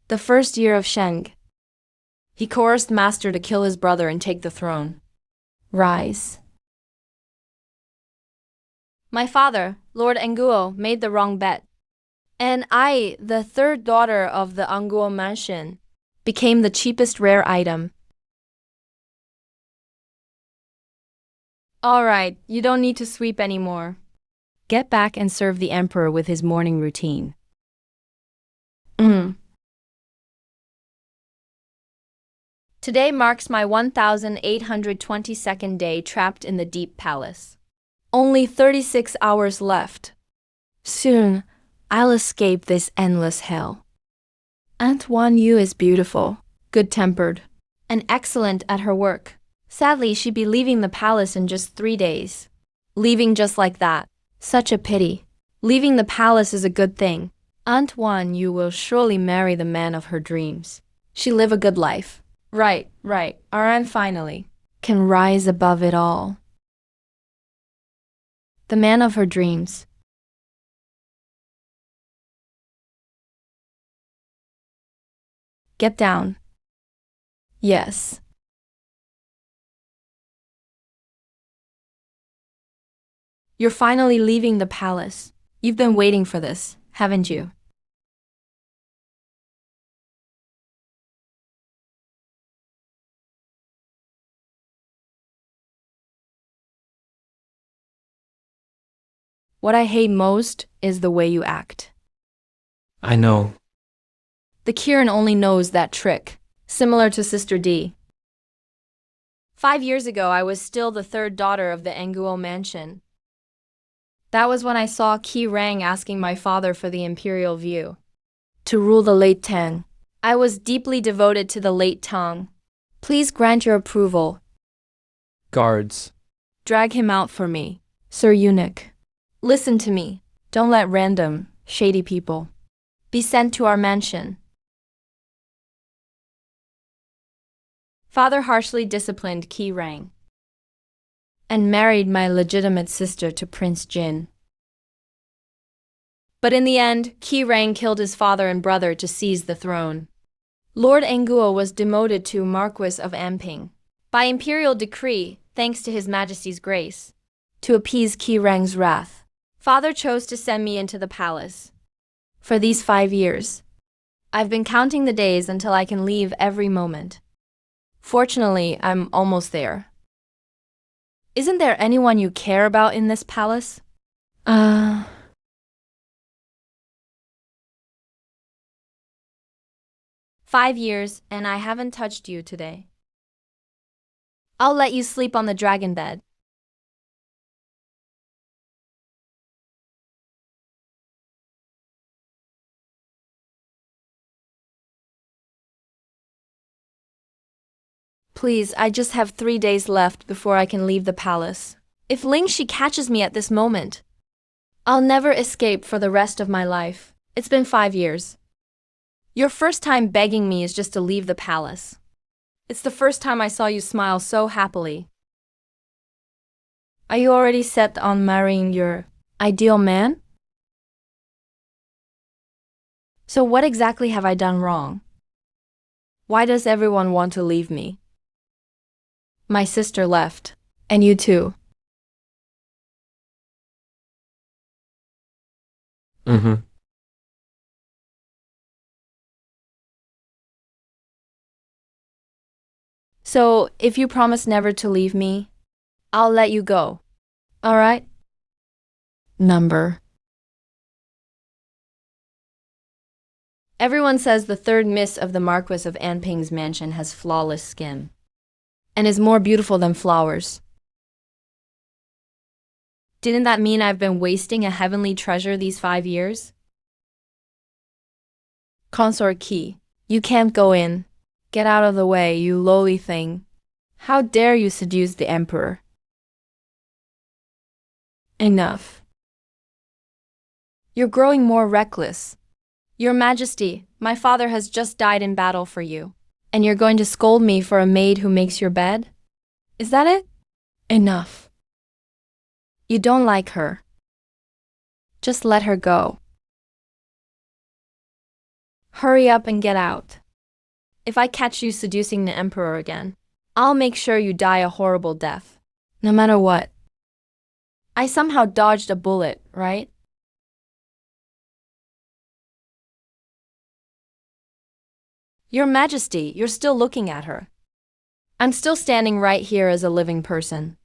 The first year of Sheng. He coerced Master to kill his brother and take the throne. Rise. My father, Lord Anguo, made the wrong bet. And I, the third daughter of the Anguo mansion, became the cheapest rare item. Alright, you don't need to sweep anymore. Get back and serve the emperor with his morning routine. Today marks my 1822nd day trapped in the deep palace. Only 36 hours left. Soon, I'll escape this endless hell. Aunt Wanyu is beautiful, good-tempered, and excellent at her work. Sadly, she'd be leaving the palace in just 3 days. Leaving just like that. Such a pity. Leaving the palace is a good thing. Aunt Wanyu will surely marry the man of her dreams. She'll live a good life. Right. Our aunt finally can rise above it all. The man of her dreams. Get down. Yes. You're finally leaving the palace. You've been waiting for this, haven't you? What I hate most is the way you act. I know. The Kirin only knows that trick, similar to Sister D. 5 years ago, I was still the third daughter of the Anguo mansion. That was when I saw Qi Rang asking my father for the Imperial view. To rule the late Tang. I was deeply devoted to the late Tang. Please grant your approval. Guards. Drag him out for me, Sir Eunuch. Listen to me. Don't let random, shady people be sent to our mansion. Father harshly disciplined Qi Rang and married my legitimate sister to Prince Jin. But in the end, Qi Rang killed his father and brother to seize the throne. Lord Anguo was demoted to Marquis of Anping by imperial decree, thanks to His Majesty's grace. To appease Qi Rang's wrath, Father chose to send me into the palace. For these 5 years, I've been counting the days until I can leave every moment. Fortunately, I'm almost there. Isn't there anyone you care about in this palace? 5 years, and I haven't touched you today. I'll let you sleep on the dragon bed. Please, I just have 3 days left before I can leave the palace. If Lingxi catches me at this moment, I'll never escape for the rest of my life. It's been 5 years. Your first time begging me is just to leave the palace. It's the first time I saw you smile so happily. Are you already set on marrying your ideal man? So what exactly have I done wrong? Why does everyone want to leave me? My sister left, and you too. So, if you promise never to leave me, I'll let you go. All right? Number. Everyone says the third miss of the Marquis of Anping's mansion has flawless skin and is more beautiful than flowers. Didn't that mean I've been wasting a heavenly treasure these 5 years? Consort Qi, you can't go in. Get out of the way, you lowly thing. How dare you seduce the emperor? Enough. You're growing more reckless. Your Majesty, my father has just died in battle for you, and you're going to scold me for a maid who makes your bed? Is that it? Enough. You don't like her. Just let her go. Hurry up and get out. If I catch you seducing the emperor again, I'll make sure you die a horrible death. No matter what. I somehow dodged a bullet, right? Your Majesty, you're still looking at her. I'm still standing right here as a living person.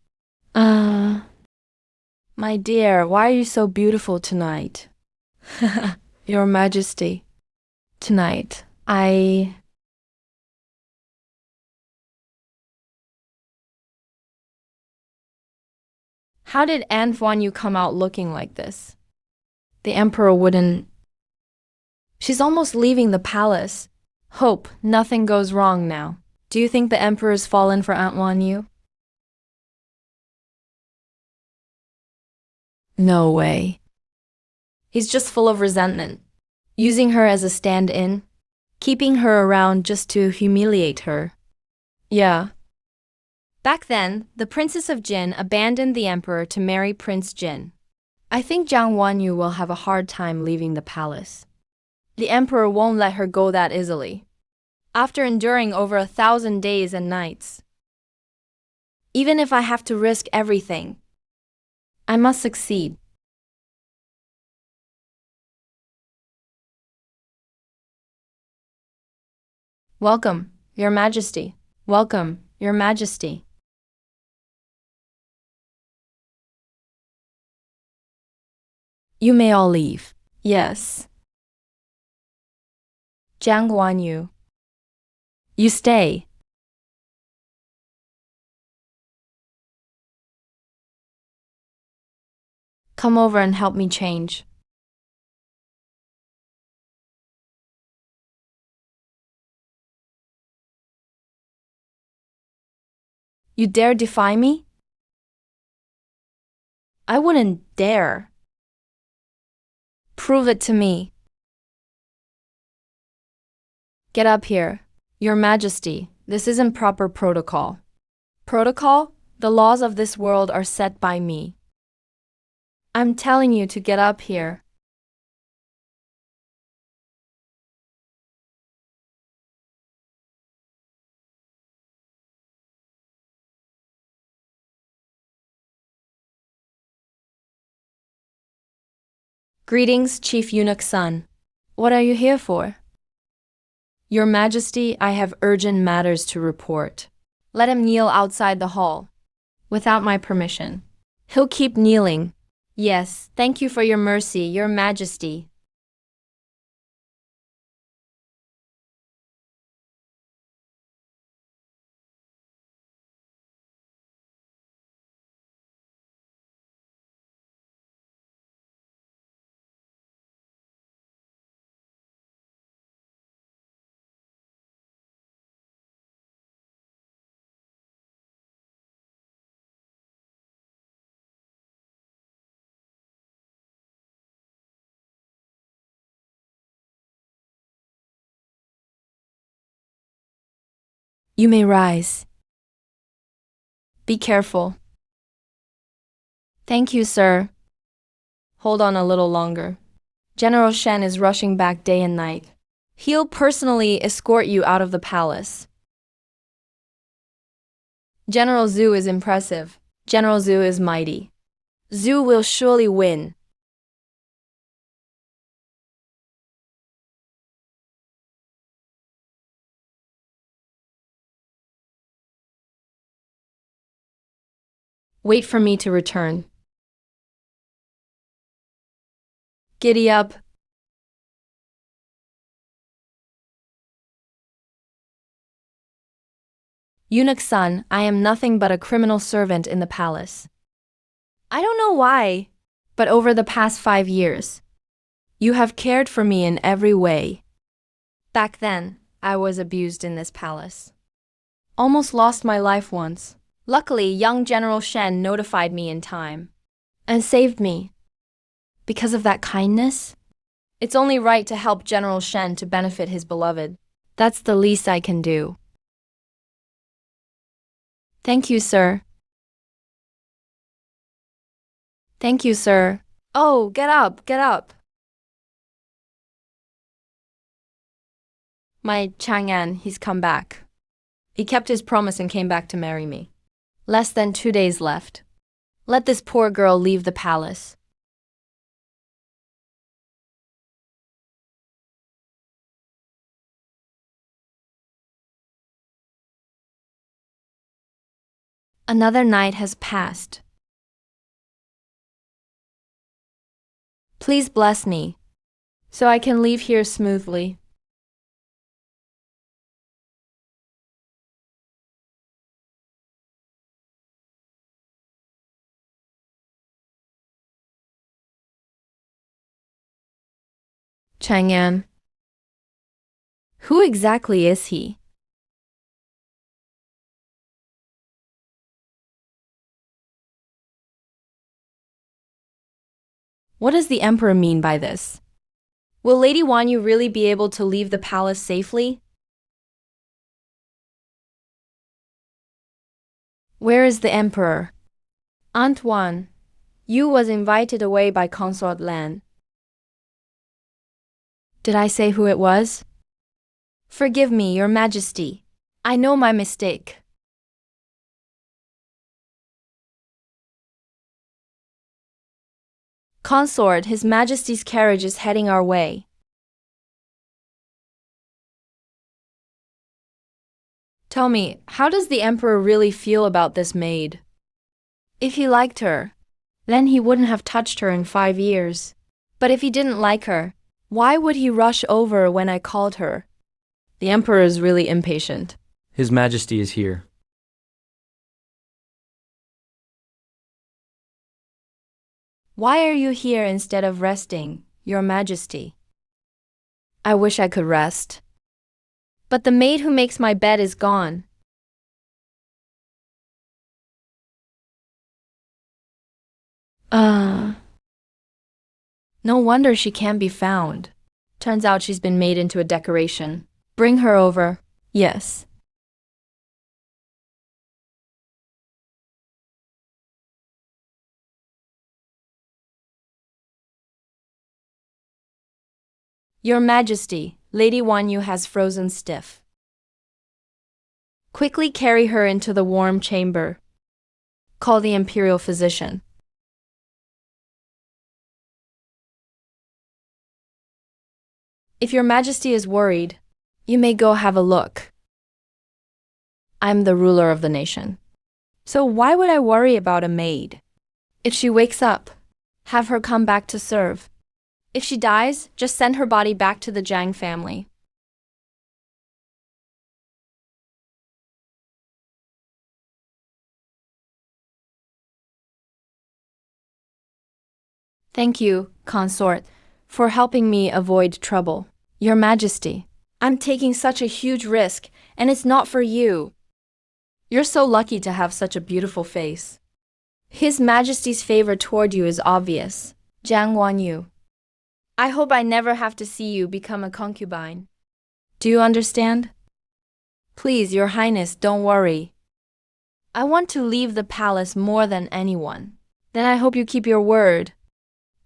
My dear, why are you so beautiful tonight? Your Majesty, tonight, How did Wanyu come out looking like this? The Emperor wouldn't. She's almost leaving the palace. Hope nothing goes wrong now. Do you think the Emperor's fallen for Wanyu? No way. He's just full of resentment. Using her as a stand-in. Keeping her around just to humiliate her. Yeah. Back then, the Princess of Jin abandoned the Emperor to marry Prince Jin. I think Jiang Wanyu will have a hard time leaving the palace. The Emperor won't let her go that easily. After enduring over 1,000 days and nights. Even if I have to risk everything, I must succeed. Welcome, Your Majesty. Welcome, Your Majesty. You may all leave. Yes. Jiang Wanyu. You stay. Come over and help me change. You dare defy me? I wouldn't dare. Prove it to me. Get up here. Your Majesty, this isn't proper protocol. Protocol? The laws of this world are set by me. I'm telling you to get up here. Greetings, Chief Eunuch's son. What are you here for? Your Majesty, I have urgent matters to report. Let him kneel outside the hall. Without my permission. He'll keep kneeling. Yes, thank you for your mercy, Your Majesty. You may rise. Be careful. Thank you, sir. Hold on a little longer. General Shen is rushing back day and night. He'll personally escort you out of the palace. General Zhu is impressive. General Zhu is mighty. Zhu will surely win. Wait for me to return. Giddy up. Eunuch's son, I am nothing but a criminal servant in the palace. I don't know why, but over the past 5 years, you have cared for me in every way. Back then, I was abused in this palace. Almost lost my life once. Luckily, young General Shen notified me in time and saved me. Because of that kindness, it's only right to help General Shen to benefit his beloved. That's the least I can do. Thank you, sir. Thank you, sir. Oh, get up, get up. My Changan, he's come back. He kept his promise and came back to marry me. Less than 2 days left. Let this poor girl leave the palace. Another night has passed. Please bless me, so I can leave here smoothly. Changan. Who exactly is he? What does the emperor mean by this? Will Lady Wanyu really be able to leave the palace safely? Where is the emperor? Aunt Wan, you was invited away by Consort Lan. Did I say who it was? Forgive me, your majesty. I know my mistake. Consort, his majesty's carriage is heading our way. Tell me, how does the emperor really feel about this maid? If he liked her, then he wouldn't have touched her in 5 years. But if he didn't like her, why would he rush over when I called her? The emperor is really impatient. His Majesty is here. Why are you here instead of resting, your majesty? I wish I could rest. But the maid who makes my bed is gone. No wonder she can't be found. Turns out she's been made into a decoration. Bring her over. Yes. Your Majesty, Lady Wanyu has frozen stiff. Quickly carry her into the warm chamber. Call the Imperial physician. If your Majesty is worried, you may go have a look. I'm the ruler of the nation. So why would I worry about a maid? If she wakes up, have her come back to serve. If she dies, just send her body back to the Zhang family. Thank you, consort, for helping me avoid trouble. Your Majesty, I'm taking such a huge risk, and it's not for you. You're so lucky to have such a beautiful face. His Majesty's favor toward you is obvious. Zhang Wanyu. I hope I never have to see you become a concubine. Do you understand? Please, Your Highness, don't worry. I want to leave the palace more than anyone. Then I hope you keep your word.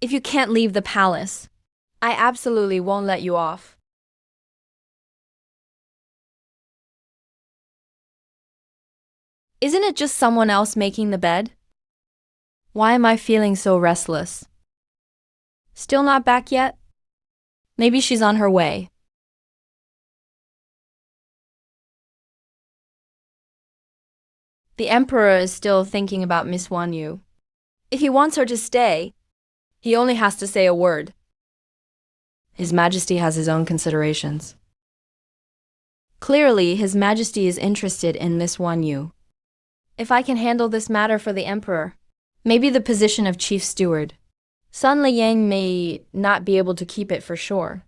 If you can't leave the palace, I absolutely won't let you off. Isn't it just someone else making the bed? Why am I feeling so restless? Still not back yet? Maybe she's on her way. The Emperor is still thinking about Miss Wanyu. If he wants her to stay, he only has to say a word. His Majesty has his own considerations. Clearly, His Majesty is interested in Miss Wanyu. If I can handle this matter for the Emperor, maybe the position of Chief Steward, Sun Liyang may not be able to keep it for sure.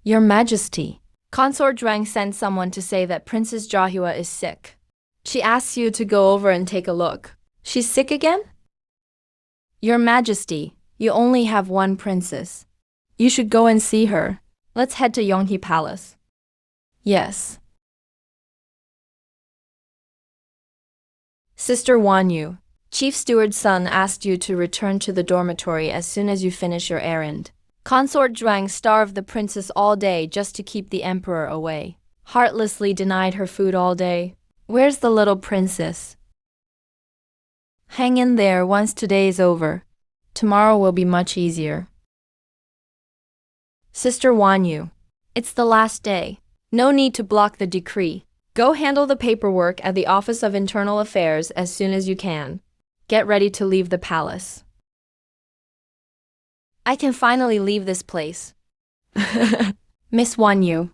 Your Majesty, Consort Zhuang sent someone to say that Princess Jahua is sick. She asks you to go over and take a look. She's sick again? Your Majesty, you only have one princess. You should go and see her. Let's head to Yonghe Palace. Yes. Sister Wanyu, Chief Steward's son asked you to return to the dormitory as soon as you finish your errand. Consort Zhuang starved the princess all day just to keep the emperor away. Heartlessly denied her food all day. Where's the little princess? Hang in there once today is over. Tomorrow will be much easier. Sister Wanyu, it's the last day. No need to block the decree. Go handle the paperwork at the Office of Internal Affairs as soon as you can. Get ready to leave the palace. I can finally leave this place. Miss Wanyu,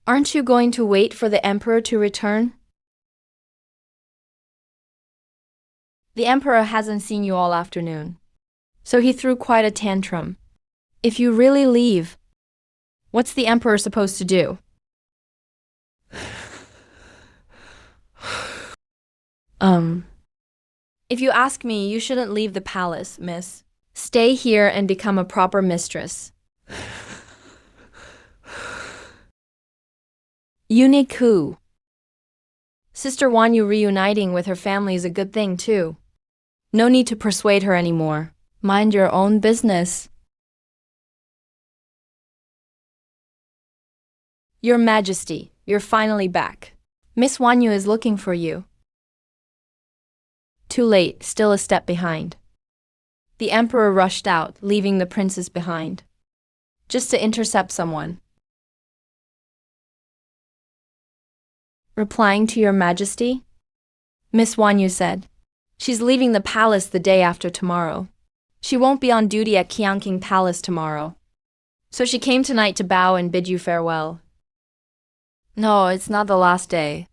aren't you going to wait for the emperor to return? The emperor hasn't seen you all afternoon, so he threw quite a tantrum. If you really leave, what's the emperor supposed to do? If you ask me, you shouldn't leave the palace, miss. Stay here and become a proper mistress. Unique who? Sister Wanyu reuniting with her family is a good thing too. No need to persuade her anymore. Mind your own business. Your Majesty, you're finally back. Miss Wanyu is looking for you. Too late, still a step behind. The emperor rushed out, leaving the princess behind. Just to intercept someone. Replying to your Majesty? Miss Wanyu said. She's leaving the palace the day after tomorrow. She won't be on duty at Qiangqing Palace tomorrow. So she came tonight to bow and bid you farewell. No, it's not the last day.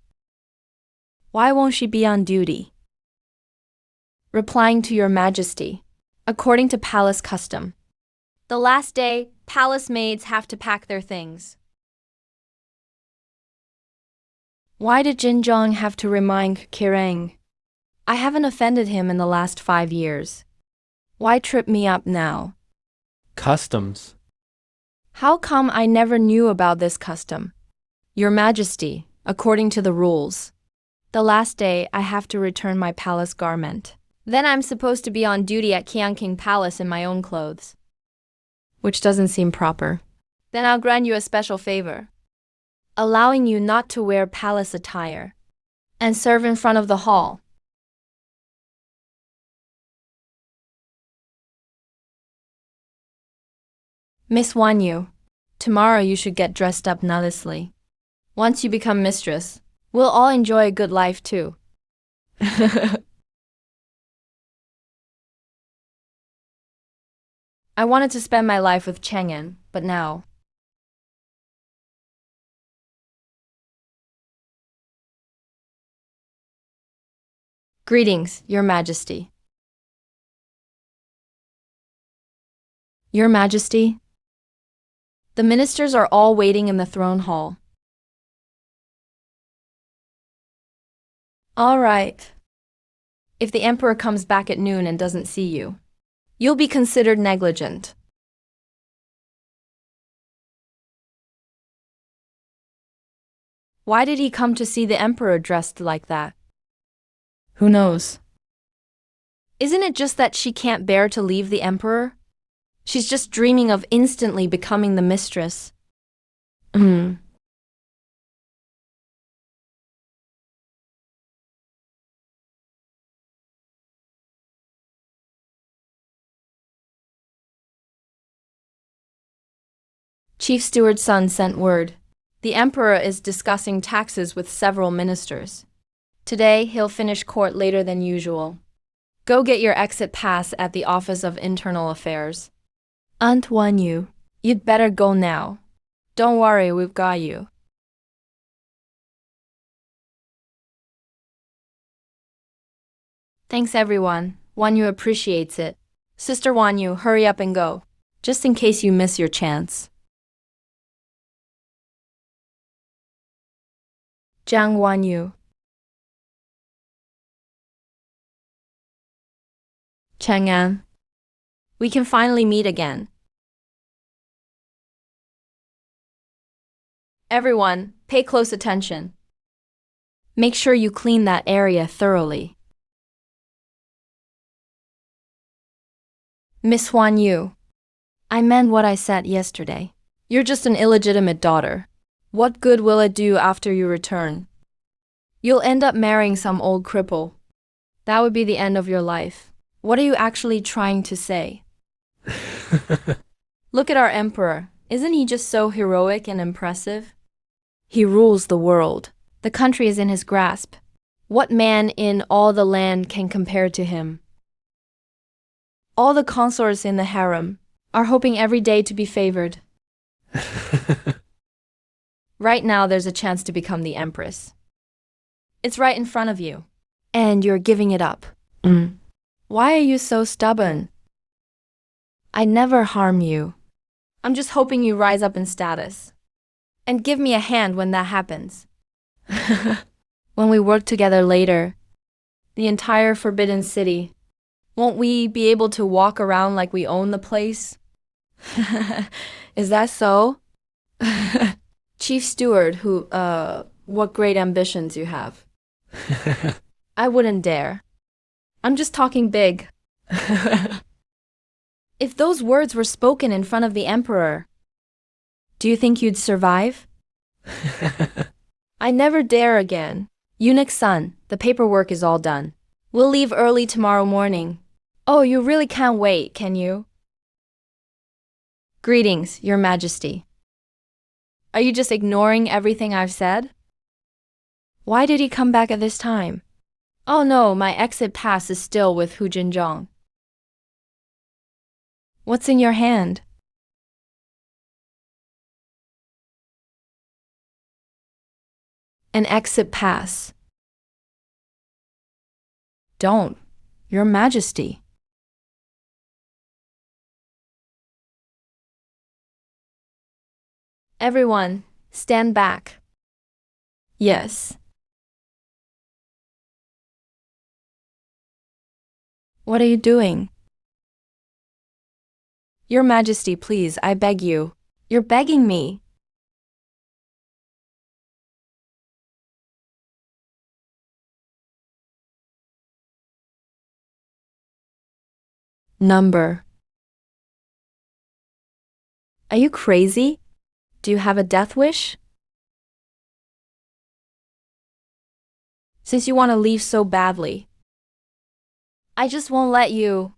Why won't she be on duty? Replying to your Majesty, according to palace custom. The last day, palace maids have to pack their things. Why did Jinzhong have to remind Kireng? I haven't offended him in the last 5 years. Why trip me up now? Customs. How come I never knew about this custom? Your Majesty, according to the rules. The last day, I have to return my palace garment. Then I'm supposed to be on duty at Qiangqing Palace in my own clothes. Which doesn't seem proper. Then I'll grant you a special favor, allowing you not to wear palace attire and serve in front of the hall. Miss Wanyu, tomorrow you should get dressed up nicely. Once you become mistress, we'll all enjoy a good life too. I wanted to spend my life with Changan, but now. Greetings, Your Majesty. Your Majesty? The ministers are all waiting in the throne hall. All right. If the emperor comes back at noon and doesn't see you, you'll be considered negligent. Why did he come to see the emperor dressed like that? Who knows? Isn't it just that she can't bear to leave the emperor? She's just dreaming of instantly becoming the mistress. Chief Steward's son sent word. The emperor is discussing taxes with several ministers. Today, he'll finish court later than usual. Go get your exit pass at the Office of Internal Affairs. Aunt Wanyu, you'd better go now. Don't worry, we've got you. Thanks everyone. Wanyu appreciates it. Sister Wanyu, hurry up and go, just in case you miss your chance. Jiang Wanyu. Changan. We can finally meet again. Everyone, pay close attention. Make sure you clean that area thoroughly. Miss Wanyu, I meant what I said yesterday. You're just an illegitimate daughter. What good will it do after you return? You'll end up marrying some old cripple. That would be the end of your life. What are you actually trying to say? Look at our emperor. Isn't he just so heroic and impressive? He rules the world. The country is in his grasp. What man in all the land can compare to him? All the consorts in the harem are hoping every day to be favored. Right now, there's a chance to become the empress. It's right in front of you. And you're giving it up. Why are you so stubborn? I never harm you. I'm just hoping you rise up in status. And give me a hand when that happens. When we work together later, the entire Forbidden City, won't we be able to walk around like we own the place? Is that so? Chief Steward what great ambitions you have. I wouldn't dare. I'm just talking big. If those words were spoken in front of the emperor, do you think you'd survive? I never dare again. Eunuch's son, the paperwork is all done. We'll leave early tomorrow morning. Oh, you really can't wait, can you? Greetings, Your Majesty. Are you just ignoring everything I've said? Why did he come back at this time? Oh no, my exit pass is still with Hu Jinzhong. What's in your hand? An exit pass. Don't, Your Majesty. Everyone, stand back. Yes. What are you doing? Your Majesty, please, I beg you. You're begging me. Number. Are you crazy? Do you have a death wish? Since you want to leave so badly, I just won't let you.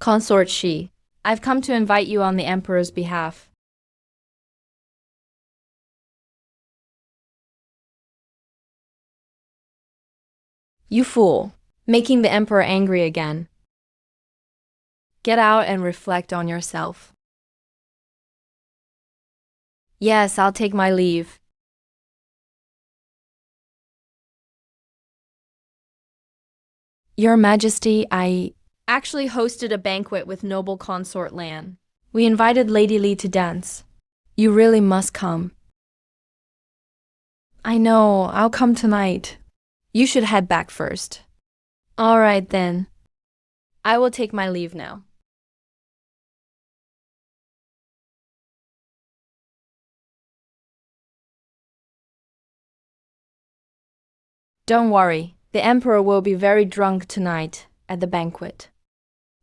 Consort Shi, I've come to invite you on the Emperor's behalf. You fool, making the Emperor angry again. Get out and reflect on yourself. Yes, I'll take my leave. Your Majesty, I actually hosted a banquet with noble consort Lan. We invited Lady Li to dance. You really must come. I know, I'll come tonight. You should head back first. All right then. I will take my leave now. Don't worry, the Emperor will be very drunk tonight at the banquet.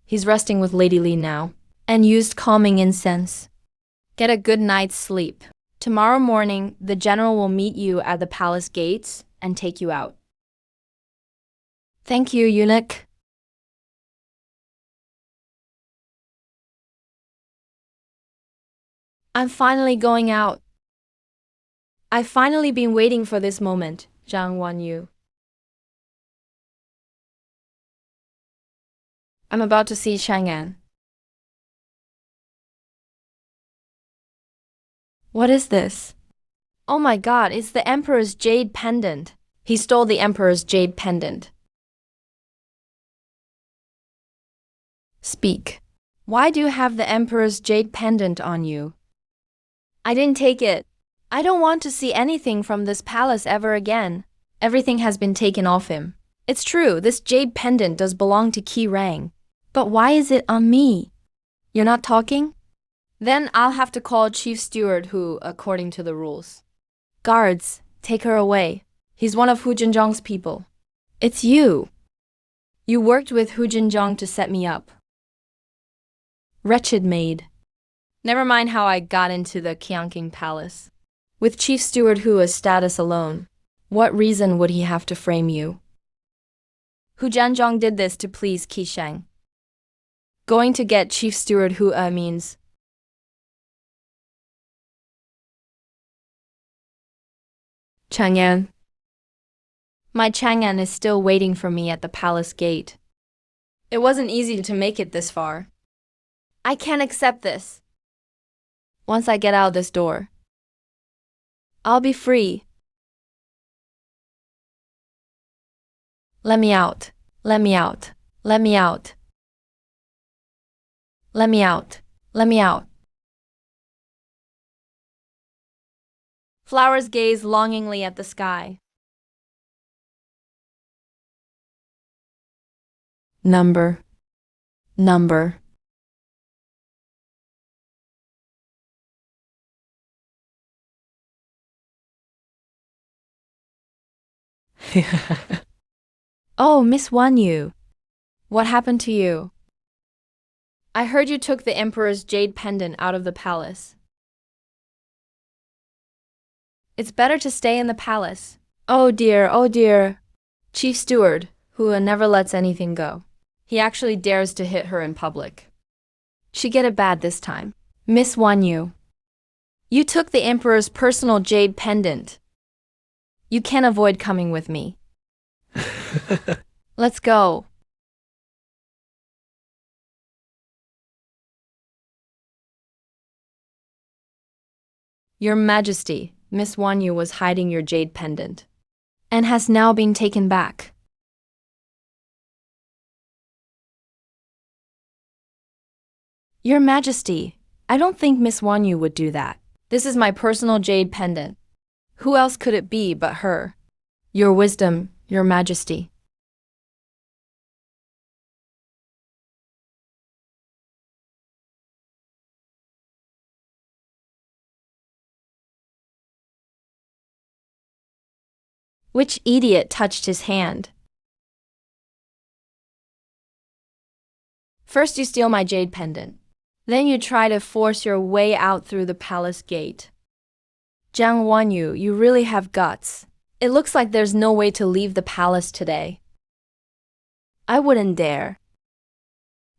He's resting with Lady Li now, and used calming incense. Get a good night's sleep. Tomorrow morning, the general will meet you at the palace gates and take you out. Thank you, eunuch. I'm finally going out. I've finally been waiting for this moment, Wanyu. I'm about to see Changan. What is this? Oh my god, it's the Emperor's jade pendant. He stole the Emperor's jade pendant. Speak. Why do you have the Emperor's jade pendant on you? I didn't take it. I don't want to see anything from this palace ever again. Everything has been taken off him. It's true, this jade pendant does belong to Qi Rang. But why is it on me? You're not talking? Then I'll have to call Chief Steward according to the rules. Guards, take her away. He's one of Hu Jinzhong's people. It's you. You worked with Hu Jinzhong to set me up. Wretched maid. Never mind how I got into the Changan palace. With Chief Steward Hua's status alone, what reason would he have to frame you? Hu Jianzhong did this to please Qisheng. Going to get Chief Steward Hua means Changan. My Changan is still waiting for me at the palace gate. It wasn't easy to make it this far. I can't accept this. Once I get out this door, I'll be free. Let me out. Let me out. Let me out. Let me out. Let me out. Flowers gaze longingly at the sky. Number. Oh, Miss Wanyu. What happened to you? I heard you took the Emperor's jade pendant out of the palace. It's better to stay in the palace. Oh dear, oh dear. Chief Steward, who never lets anything go. He actually dares to hit her in public. She get it bad this time. Miss Wanyu. You took the Emperor's personal jade pendant. You can't avoid coming with me. Let's go. Your Majesty, Miss Wanyu was hiding your jade pendant and has now been taken back. Your Majesty, I don't think Miss Wanyu would do that. This is my personal jade pendant. Who else could it be but her? Your wisdom, Your Majesty. Which idiot touched his hand? First you steal my jade pendant. Then you try to force your way out through the palace gate. Jiang Wanyu, you really have guts. It looks like there's no way to leave the palace today. I wouldn't dare.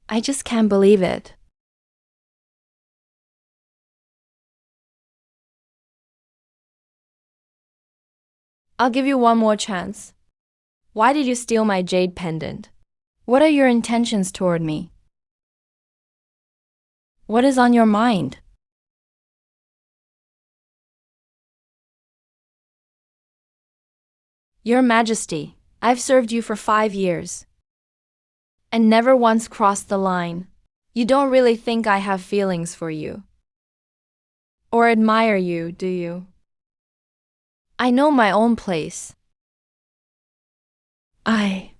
I just can't believe it. I'll give you one more chance. Why did you steal my jade pendant? What are your intentions toward me? What is on your mind? Your Majesty, I've served you for 5 years and never once crossed the line. You don't really think I have feelings for you or admire you, do you? I know my own place. I'm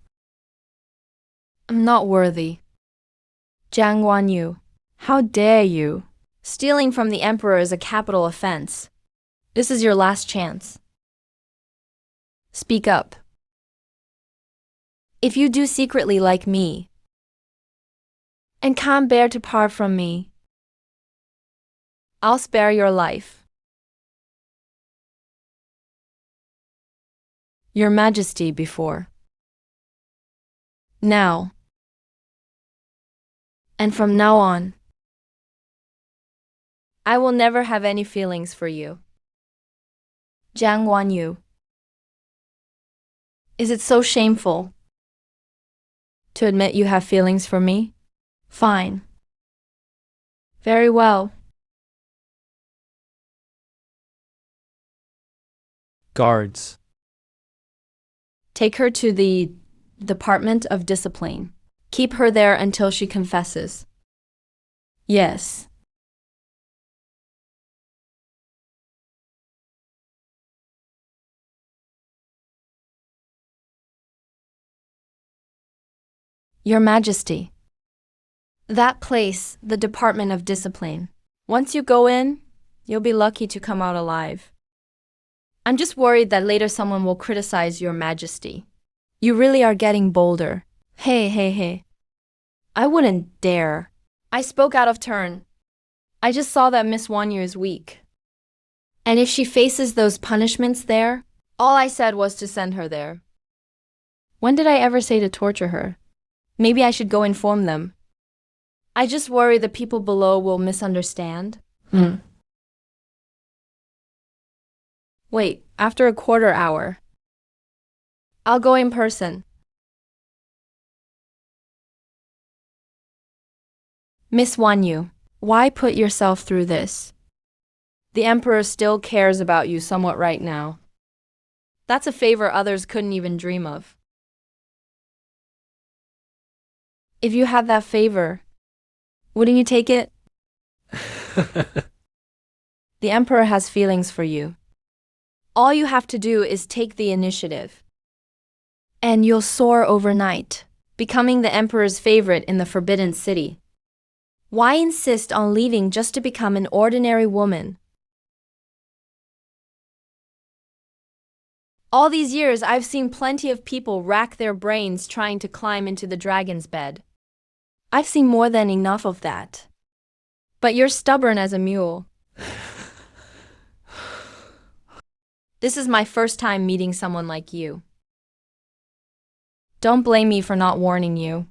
not worthy. Jiang Wanyu, how dare you? Stealing from the Emperor is a capital offense. This is your last chance. Speak up. If you do secretly like me and can't bear to part from me, I'll spare your life. Your Majesty before. Now. And from now on, I will never have any feelings for you. Jiang Wanyu. Is it so shameful to admit you have feelings for me? Fine. Very well. Guards. Take her to the Department of Discipline. Keep her there until she confesses. Yes. Your Majesty. That place, the Department of Discipline. Once you go in, you'll be lucky to come out alive. I'm just worried that later someone will criticize Your Majesty. You really are getting bolder. Hey. I wouldn't dare. I spoke out of turn. I just saw that Miss Wanyu is weak. And if she faces those punishments there, all I said was to send her there. When did I ever say to torture her? Maybe I should go inform them. I just worry the people below will misunderstand. Wait, after a quarter hour. I'll go in person. Miss Wanyu, why put yourself through this? The Emperor still cares about you somewhat right now. That's a favor others couldn't even dream of. If you had that favor, wouldn't you take it? The Emperor has feelings for you. All you have to do is take the initiative. And you'll soar overnight, becoming the Emperor's favorite in the Forbidden City. Why insist on leaving just to become an ordinary woman? All these years, I've seen plenty of people rack their brains trying to climb into the dragon's bed. I've seen more than enough of that. But you're stubborn as a mule. This is my first time meeting someone like you. Don't blame me for not warning you.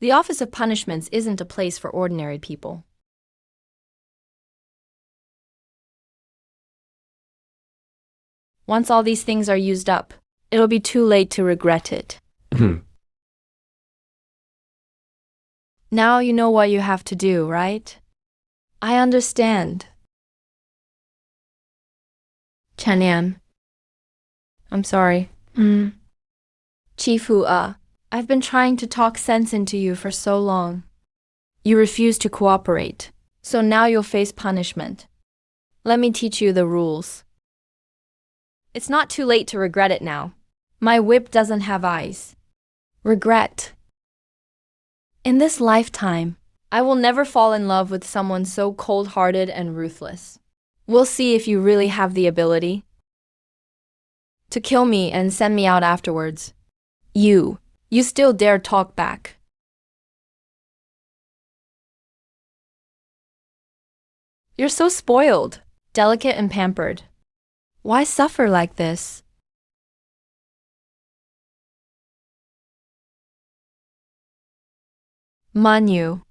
The Office of Punishments isn't a place for ordinary people. Once all these things are used up, it'll be too late to regret it. Now you know what you have to do, right? I understand. Changan. I'm sorry. Chief Hua, I've been trying to talk sense into you for so long. You refuse to cooperate, so now you'll face punishment. Let me teach you the rules. It's not too late to regret it now. My whip doesn't have eyes. Regret. In this lifetime, I will never fall in love with someone so cold-hearted and ruthless. We'll see if you really have the ability to kill me and send me out afterwards. You still dare talk back. You're so spoiled, delicate and pampered. Why suffer like this? Wanyu.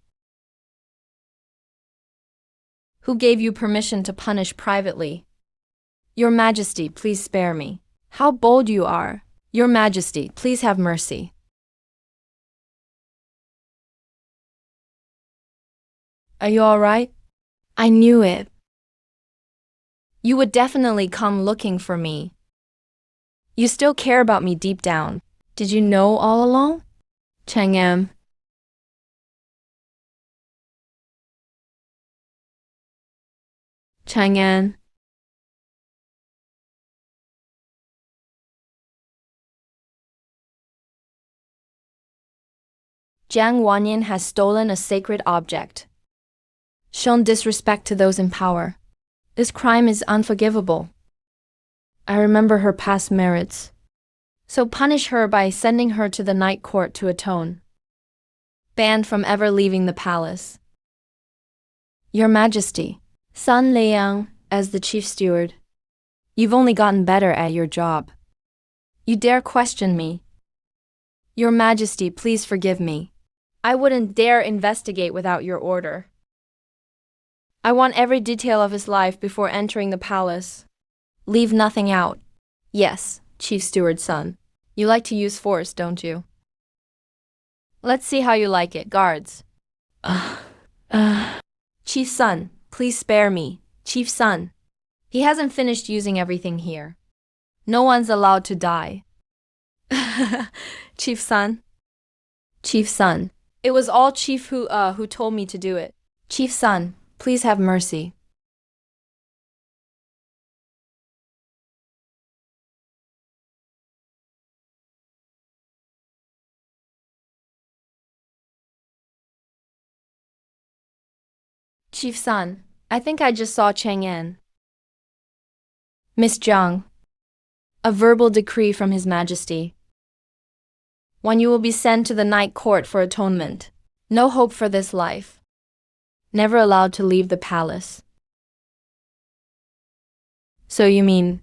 Who gave you permission to punish privately? Your Majesty, please spare me. How bold you are. Your Majesty, please have mercy. Are you all right? I knew it. You would definitely come looking for me. You still care about me deep down. Did you know all along? Changan. Changan. Jiang Wanyan has stolen a sacred object, shown disrespect to those in power. This crime is unforgivable. I remember her past merits. So punish her by sending her to the night court to atone. Banned from ever leaving the palace. Your Majesty, Sun Liang, as the chief steward. You've only gotten better at your job. You dare question me. Your Majesty, please forgive me. I wouldn't dare investigate without your order. I want every detail of his life before entering the palace. Leave nothing out. Yes, Chief Steward's son. You like to use force, don't you? Let's see how you like it, guards. Chief Son, please spare me. Chief Son. He hasn't finished using everything here. No one's allowed to die. Chief Son. Chief Son. It was all Chief Hua who told me to do it. Chief Son, please have mercy. Chief Son, I think I just saw Changan. Miss Zhang. A verbal decree from His Majesty. Wanyu will be sent to the night court for atonement. No hope for this life. never allowed to leave the palace. So you mean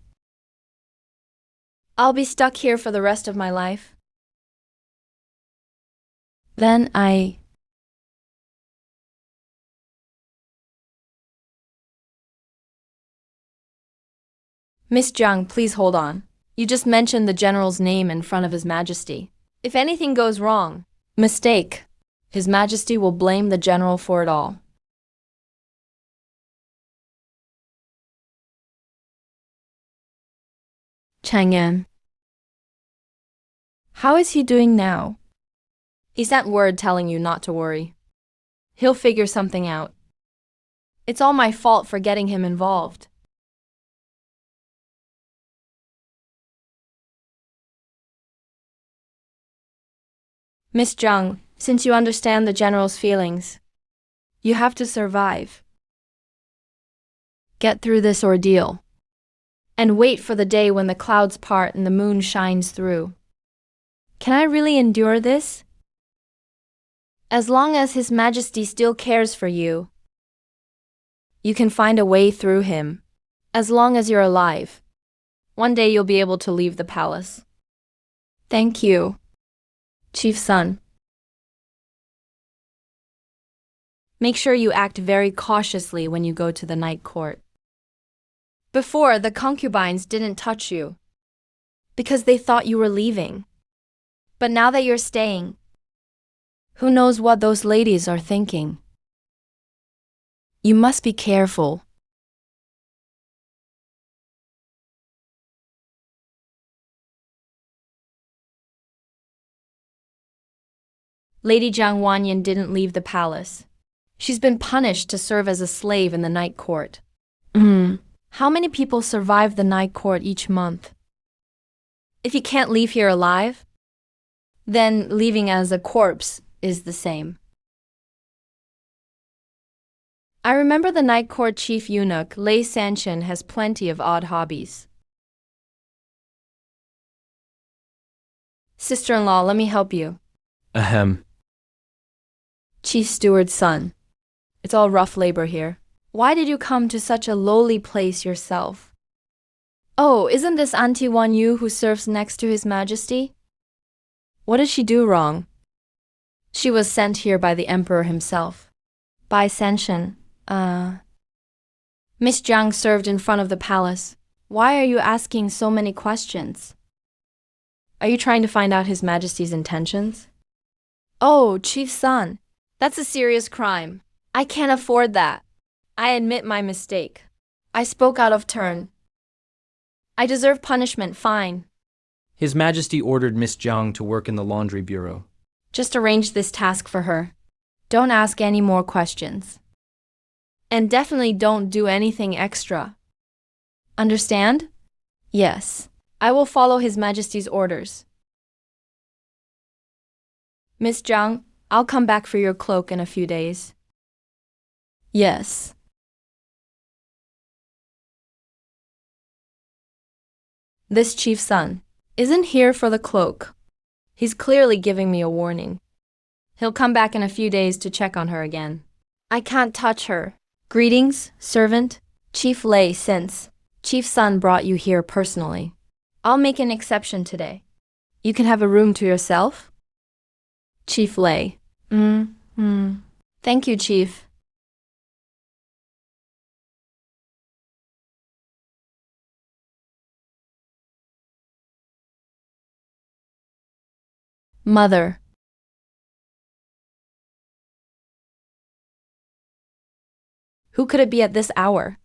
I'll be stuck here for the rest of my life? Then Miss Jiang, please hold on. You just mentioned the general's name in front of His Majesty. If anything goes wrong, mistake, His Majesty will blame the general for it all. Changan. How is he doing now? He sent word telling you not to worry. He'll figure something out. It's all my fault for getting him involved. Miss Jiang, since you understand the general's feelings, you have to survive. Get through this ordeal. And wait for the day when the clouds part and the moon shines through. Can I really endure this? As long as His Majesty still cares for you, you can find a way through him. As long as you're alive, one day you'll be able to leave the palace. Thank you, Chief Son. Make sure you act very cautiously when you go to the night court. Before, the concubines didn't touch you because they thought you were leaving. But now that you're staying, who knows what those ladies are thinking? You must be careful. Lady Jiang Wanyan didn't leave the palace. She's been punished to serve as a slave in the night court. How many people survive the night court each month? If you can't leave here alive, then leaving as a corpse is the same. I remember the night court chief eunuch, Lei Sanshan, has plenty of odd hobbies. Sister-in-law, let me help you. Ahem. Chief steward's son. It's all rough labor here. Why did you come to such a lowly place yourself? Oh, isn't this Auntie Wanyu who serves next to His Majesty? What did she do wrong? She was sent here by the Emperor himself. By Sanshan. Miss Jiang served in front of the palace. Why are you asking so many questions? Are you trying to find out His Majesty's intentions? Oh, Chief Son, that's a serious crime. I can't afford that. I admit my mistake. I spoke out of turn. I deserve punishment, fine. His Majesty ordered Miss Jiang to work in the laundry bureau. Just arrange this task for her. Don't ask any more questions. And definitely don't do anything extra. Understand? Yes. I will follow His Majesty's orders. Miss Jiang, I'll come back for your cloak in a few days. Yes. This Chief Son isn't here for the cloak. He's clearly giving me a warning. He'll come back in a few days to check on her again. I can't touch her. Greetings, servant. Chief Lei, since Chief Son brought you here personally, I'll make an exception today. You can have a room to yourself? Chief Lei. Thank you, Chief. Mother. Who could it be at this hour?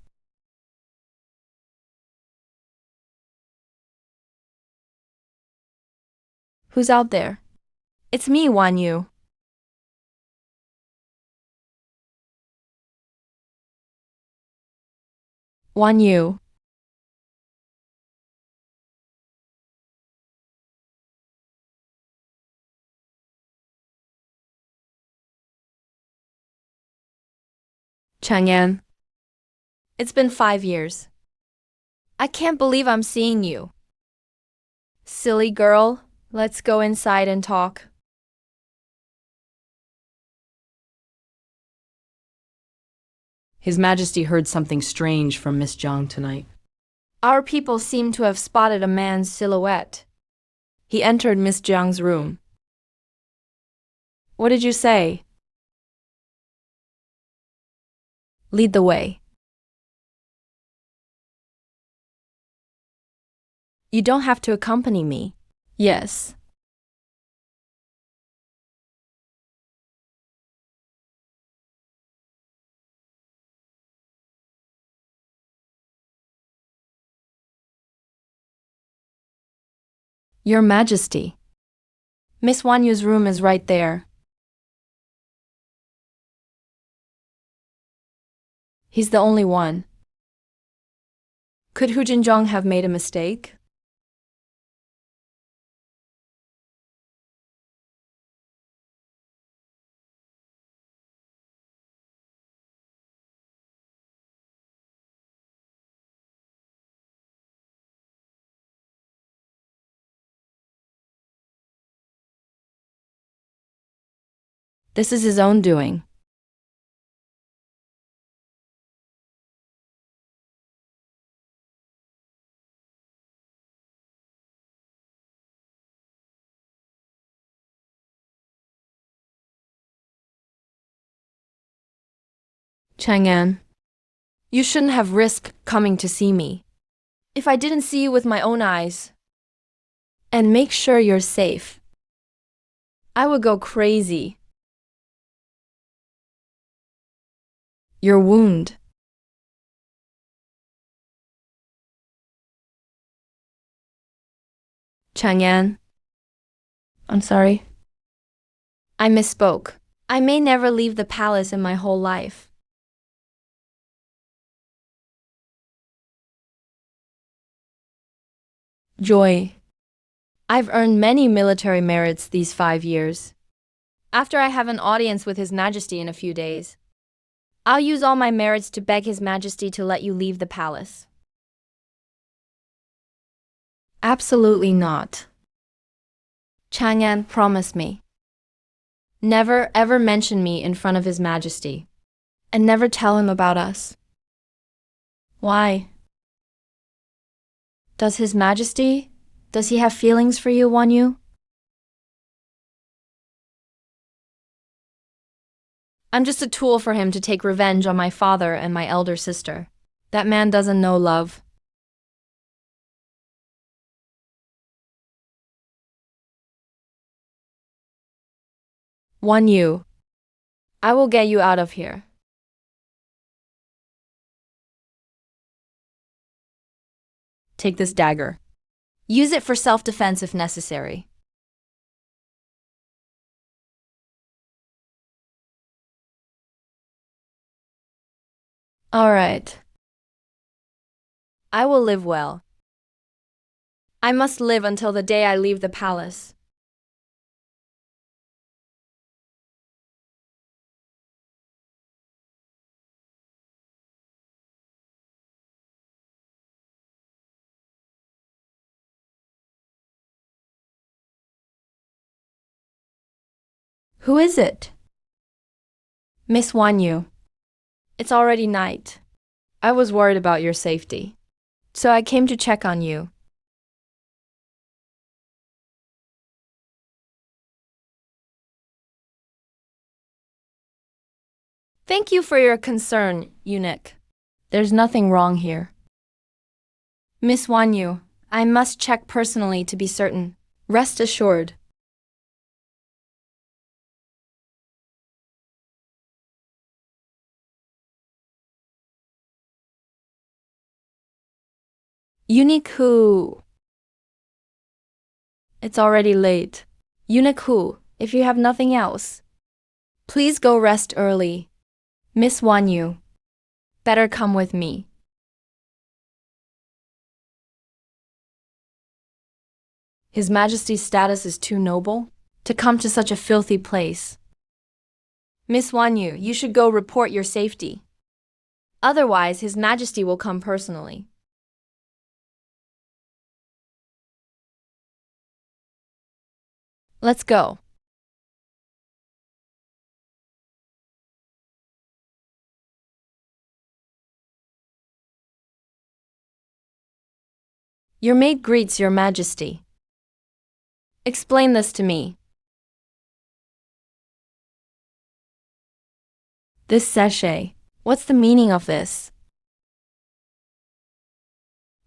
Who's out there? It's me, Wanyu. Wanyu. Changan. It's been 5 years. I can't believe I'm seeing you. Silly girl, let's go inside and talk. His Majesty heard something strange from Miss Jiang tonight. Our people seem to have spotted a man's silhouette. He entered Miss Jiang's room. What did you say? Lead the way. You don't have to accompany me. Yes. Your Majesty. Miss Wanyu's room is right there. He's the only one. Could Hu Jinzhong have made a mistake? This is his own doing. Changan, you shouldn't have risked coming to see me. If I didn't see you with my own eyes, and make sure you're safe, I would go crazy. Your wound. Changan, I'm sorry. I misspoke. I may never leave the palace in my whole life. Joy. I've earned many military merits these 5 years. After I have an audience with His Majesty in a few days, I'll use all my merits to beg His Majesty to let you leave the palace. Absolutely not. Changan, promise me. Never ever mention me in front of His Majesty, and never tell him about us. Why? Does His Majesty? Does he have feelings for you, Wanyu? I'm just a tool for him to take revenge on my father and my elder sister. That man doesn't know love. Wanyu, I will get you out of here. Take this dagger. Use it for self-defense if necessary. All right. I will live well. I must live until the day I leave the palace. Who is it? Miss Wanyu. It's already night. I was worried about your safety, so I came to check on you. Thank you for your concern, eunuch. There's nothing wrong here. Miss Wanyu, I must check personally to be certain. Rest assured. Eunuch Hu. It's already late. Eunuch Hu, if you have nothing else, please go rest early. Miss Wanyu, better come with me. His Majesty's status is too noble to come to such a filthy place. Miss Wanyu, you should go report your safety. Otherwise, His Majesty will come personally. Let's go. Your maid greets your majesty. Explain this to me. This sachet, what's the meaning of this?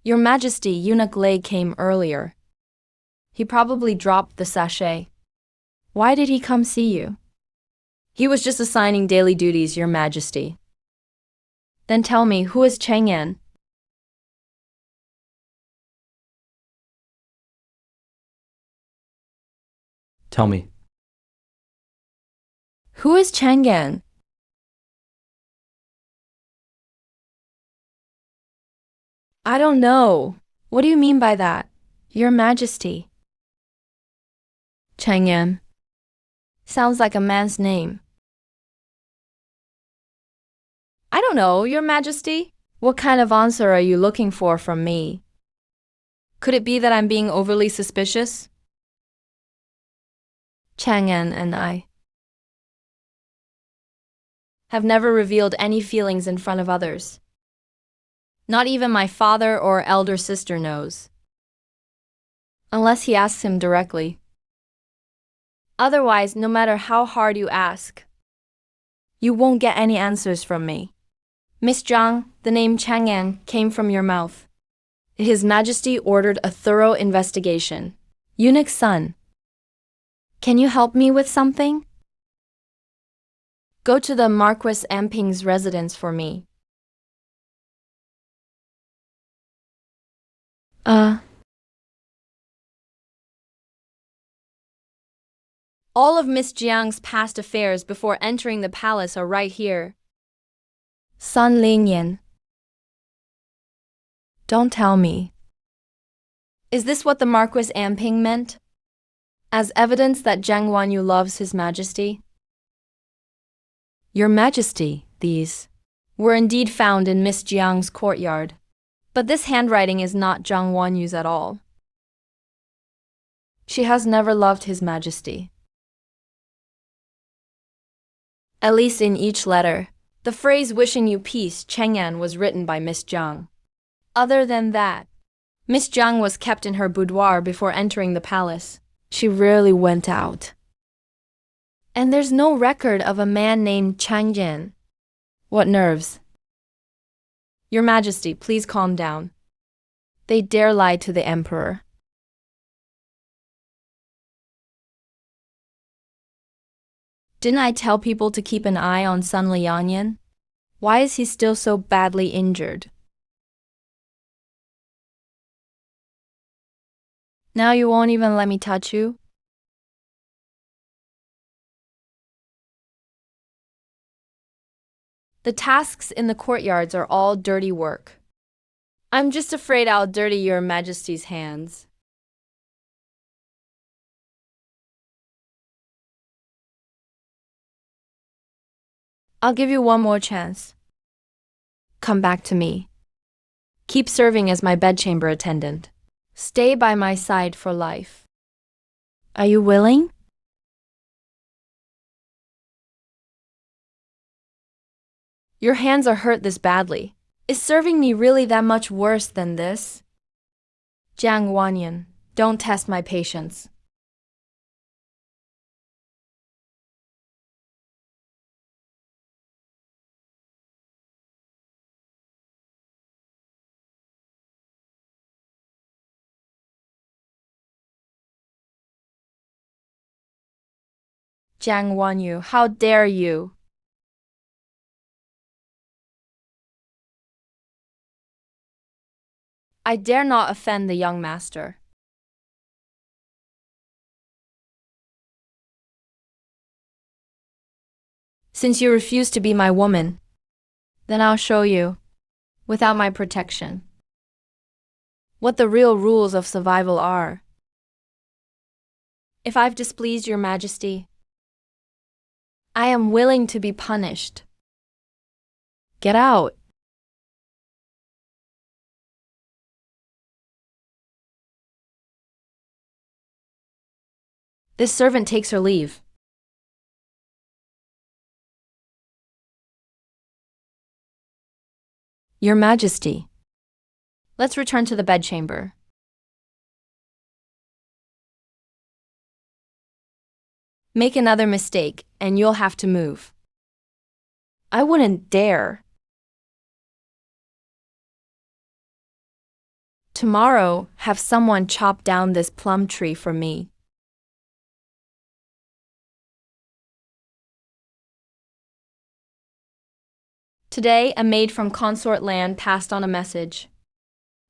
Your majesty, eunuch Lei came earlier. He probably dropped the sachet. Why did he come see you? He was just assigning daily duties, your majesty. Then tell me, who is Changan? Tell me. Who is Changan? I don't know. What do you mean by that, your majesty? Changan. Sounds like a man's name. I don't know, your majesty. What kind of answer are you looking for from me? Could it be that I'm being overly suspicious? Changan and I have never revealed any feelings in front of others. Not even my father or elder sister knows. Unless he asks him directly. Otherwise, no matter how hard you ask, you won't get any answers from me. Miss Zhang, the name Changan came from your mouth. His Majesty ordered a thorough investigation. Eunuch's son. Can you help me with something? Go to the Marquis Amping's residence for me. All of Miss Jiang's past affairs before entering the palace are right here. Sun Lingyan. Don't tell me. Is this what the Marquis Amping meant? As evidence that Zhang Wanyu loves His Majesty? Your Majesty, these were indeed found in Miss Jiang's courtyard. But this handwriting is not Zhang Wanyu's at all. She has never loved His Majesty. At least in each letter, the phrase wishing you peace, Changan, was written by Miss Jiang. Other than that, Miss Jiang was kept in her boudoir before entering the palace. She rarely went out. And there's no record of a man named Changan. What nerves! Your Majesty, please calm down. They dare lie to the Emperor. Didn't I tell people to keep an eye on Sun Lianyan? Why is he still so badly injured? Now you won't even let me touch you? The tasks in the courtyards are all dirty work. I'm just afraid I'll dirty your Majesty's hands. I'll give you one more chance. Come back to me. Keep serving as my bedchamber attendant. Stay by my side for life. Are you willing? Your hands are hurt this badly. Is serving me really that much worse than this? Zhang Wanyan, don't test my patience. Zhang Wanyu, how dare you? I dare not offend the young master. Since you refuse to be my woman, then I'll show you, without my protection, what the real rules of survival are. If I've displeased your Majesty, I am willing to be punished. Get out. This servant takes her leave. Your Majesty, let's return to the bedchamber. Make another mistake, and you'll have to move. I wouldn't dare. Tomorrow, have someone chop down this plum tree for me. Today, a maid from Consort land passed on a message.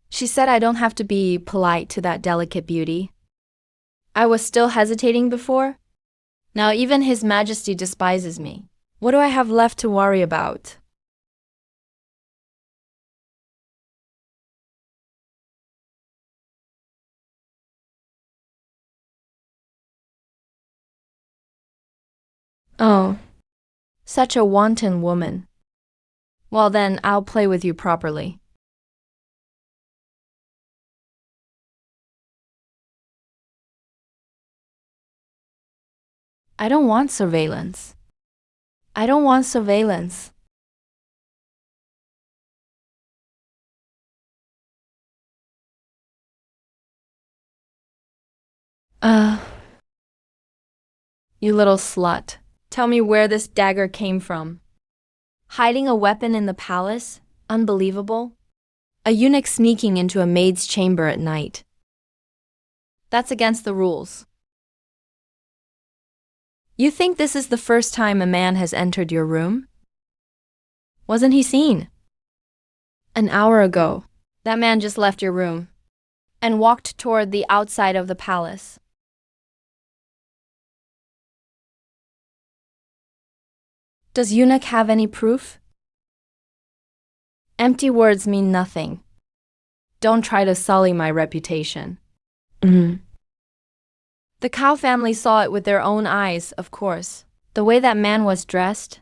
She said I don't have to be polite to that delicate beauty. I was still hesitating before. Now even His Majesty despises me. What do I have left to worry about? Oh, such a wanton woman. Well then, I'll play with you properly. I don't want surveillance. I don't want surveillance. You little slut. Tell me where this dagger came from. Hiding a weapon in the palace? Unbelievable. A eunuch sneaking into a maid's chamber at night. That's against the rules. You think this is the first time a man has entered your room? Wasn't he seen? An hour ago, that man just left your room and walked toward the outside of the palace. Does eunuch have any proof? Empty words mean nothing. Don't try to sully my reputation. The Cow family saw it with their own eyes, of course. The way that man was dressed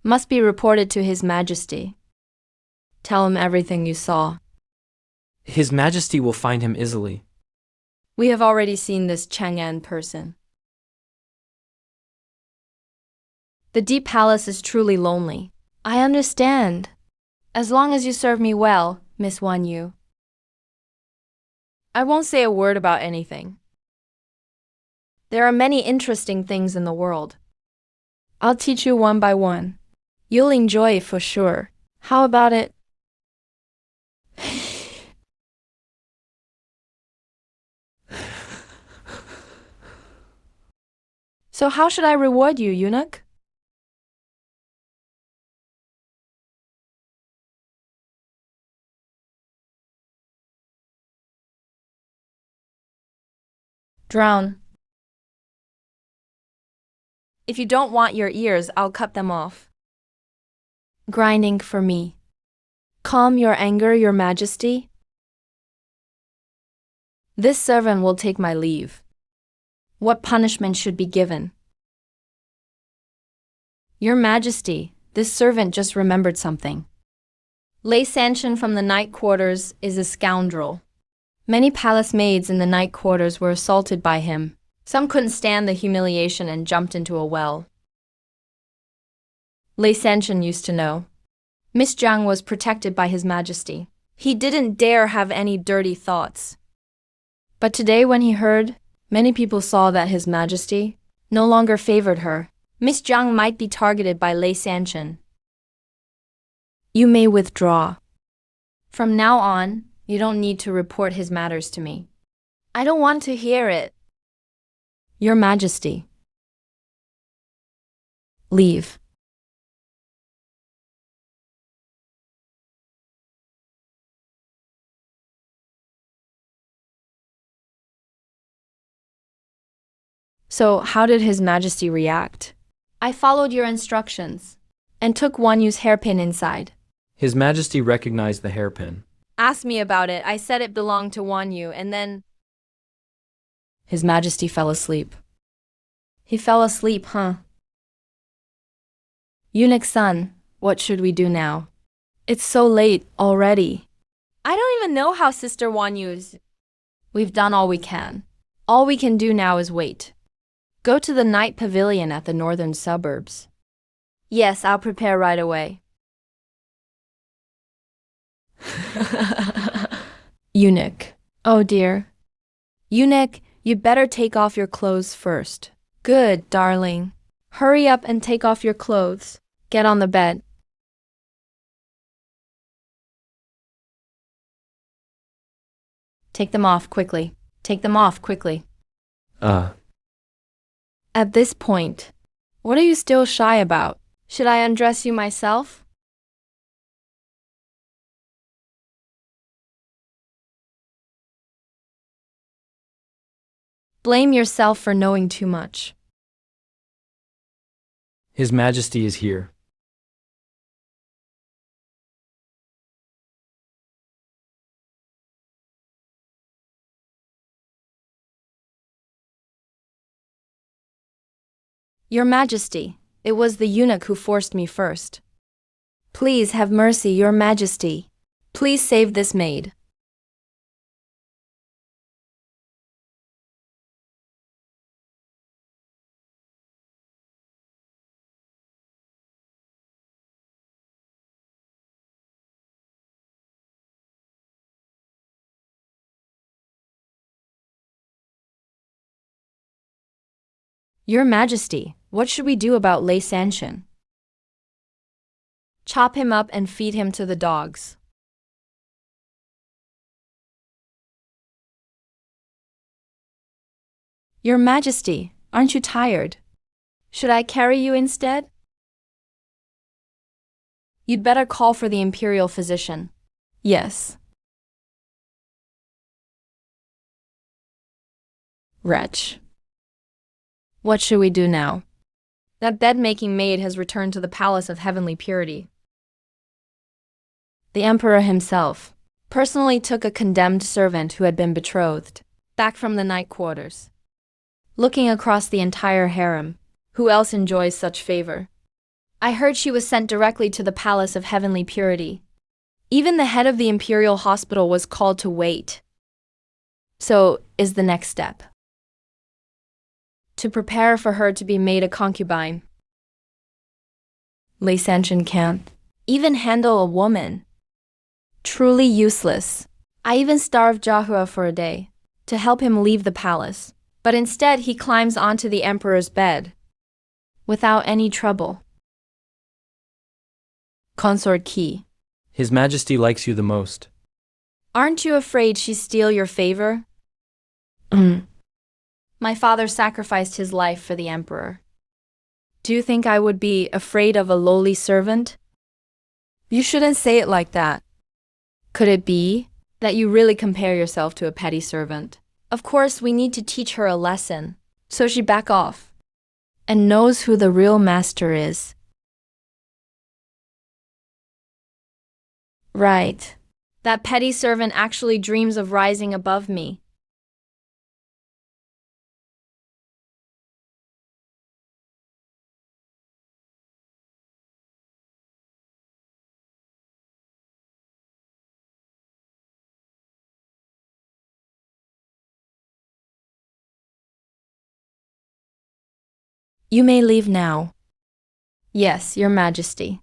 must be reported to His Majesty. Tell him everything you saw. His Majesty will find him easily. We have already seen this Changan person. The deep palace is truly lonely. I understand. As long as you serve me well, Miss Wanyu. I won't say a word about anything. There are many interesting things in the world. I'll teach you one by one. You'll enjoy it for sure. How about it? So how should I reward you, eunuch? Drown. If you don't want your ears, I'll cut them off. Grinding for me. Calm your anger, Your Majesty. This servant will take my leave. What punishment should be given? Your Majesty, this servant just remembered something. Lei Sanshan from the night quarters is a scoundrel. Many palace maids in the night quarters were assaulted by him. Some couldn't stand the humiliation and jumped into a well. Lei Sanshan used to know. Miss Zhang was protected by His Majesty. He didn't dare have any dirty thoughts. But today when he heard, many people saw that His Majesty no longer favored her. Miss Zhang might be targeted by Lei Sanshan. You may withdraw. From now on, you don't need to report his matters to me. I don't want to hear it. Your Majesty. Leave. So, how did His Majesty react? I followed your instructions and took Wanyu's hairpin inside. His Majesty recognized the hairpin. Asked me about it. I said it belonged to Wanyu, and then His Majesty fell asleep. He fell asleep, huh? Eunuch son, what should we do now? It's so late already. I don't even know how Sister Wanyu's. We've done all we can. All we can do now is wait. Go to the night pavilion at the northern suburbs. Yes, I'll prepare right away. Eunuch. Oh dear. Eunuch, you'd better take off your clothes first. Good, darling. Hurry up and take off your clothes. Get on the bed. Take them off quickly. Take them off quickly. At this point, what are you still shy about? Should I undress you myself? Blame yourself for knowing too much. His Majesty is here. Your Majesty, it was the eunuch who forced me first. Please have mercy, Your Majesty. Please save this maid. Your Majesty, what should we do about Lei Sanshin? Chop him up and feed him to the dogs. Your Majesty, aren't you tired? Should I carry you instead? You'd better call for the Imperial physician. Yes. Wretch. What should we do now? That bed-making maid has returned to the palace of heavenly purity. The emperor himself personally took a condemned servant who had been betrothed back from the night quarters. Looking across the entire harem, who else enjoys such favor? I heard she was sent directly to the palace of heavenly purity. Even the head of the Imperial hospital was called to wait. So, is the next step to prepare for her to be made a concubine. Lei Sanshin can't even handle a woman. Truly useless. I even starved Jahua for a day to help him leave the palace, but instead he climbs onto the emperor's bed without any trouble. Consort Key. His Majesty likes you the most. Aren't you afraid she'd steal your favor? My father sacrificed his life for the emperor. Do you think I would be afraid of a lowly servant? You shouldn't say it like that. Could it be that you really compare yourself to a petty servant? Of course, we need to teach her a lesson, so she back off and knows who the real master is. Right. That petty servant actually dreams of rising above me. You may leave now. Yes, Your Majesty.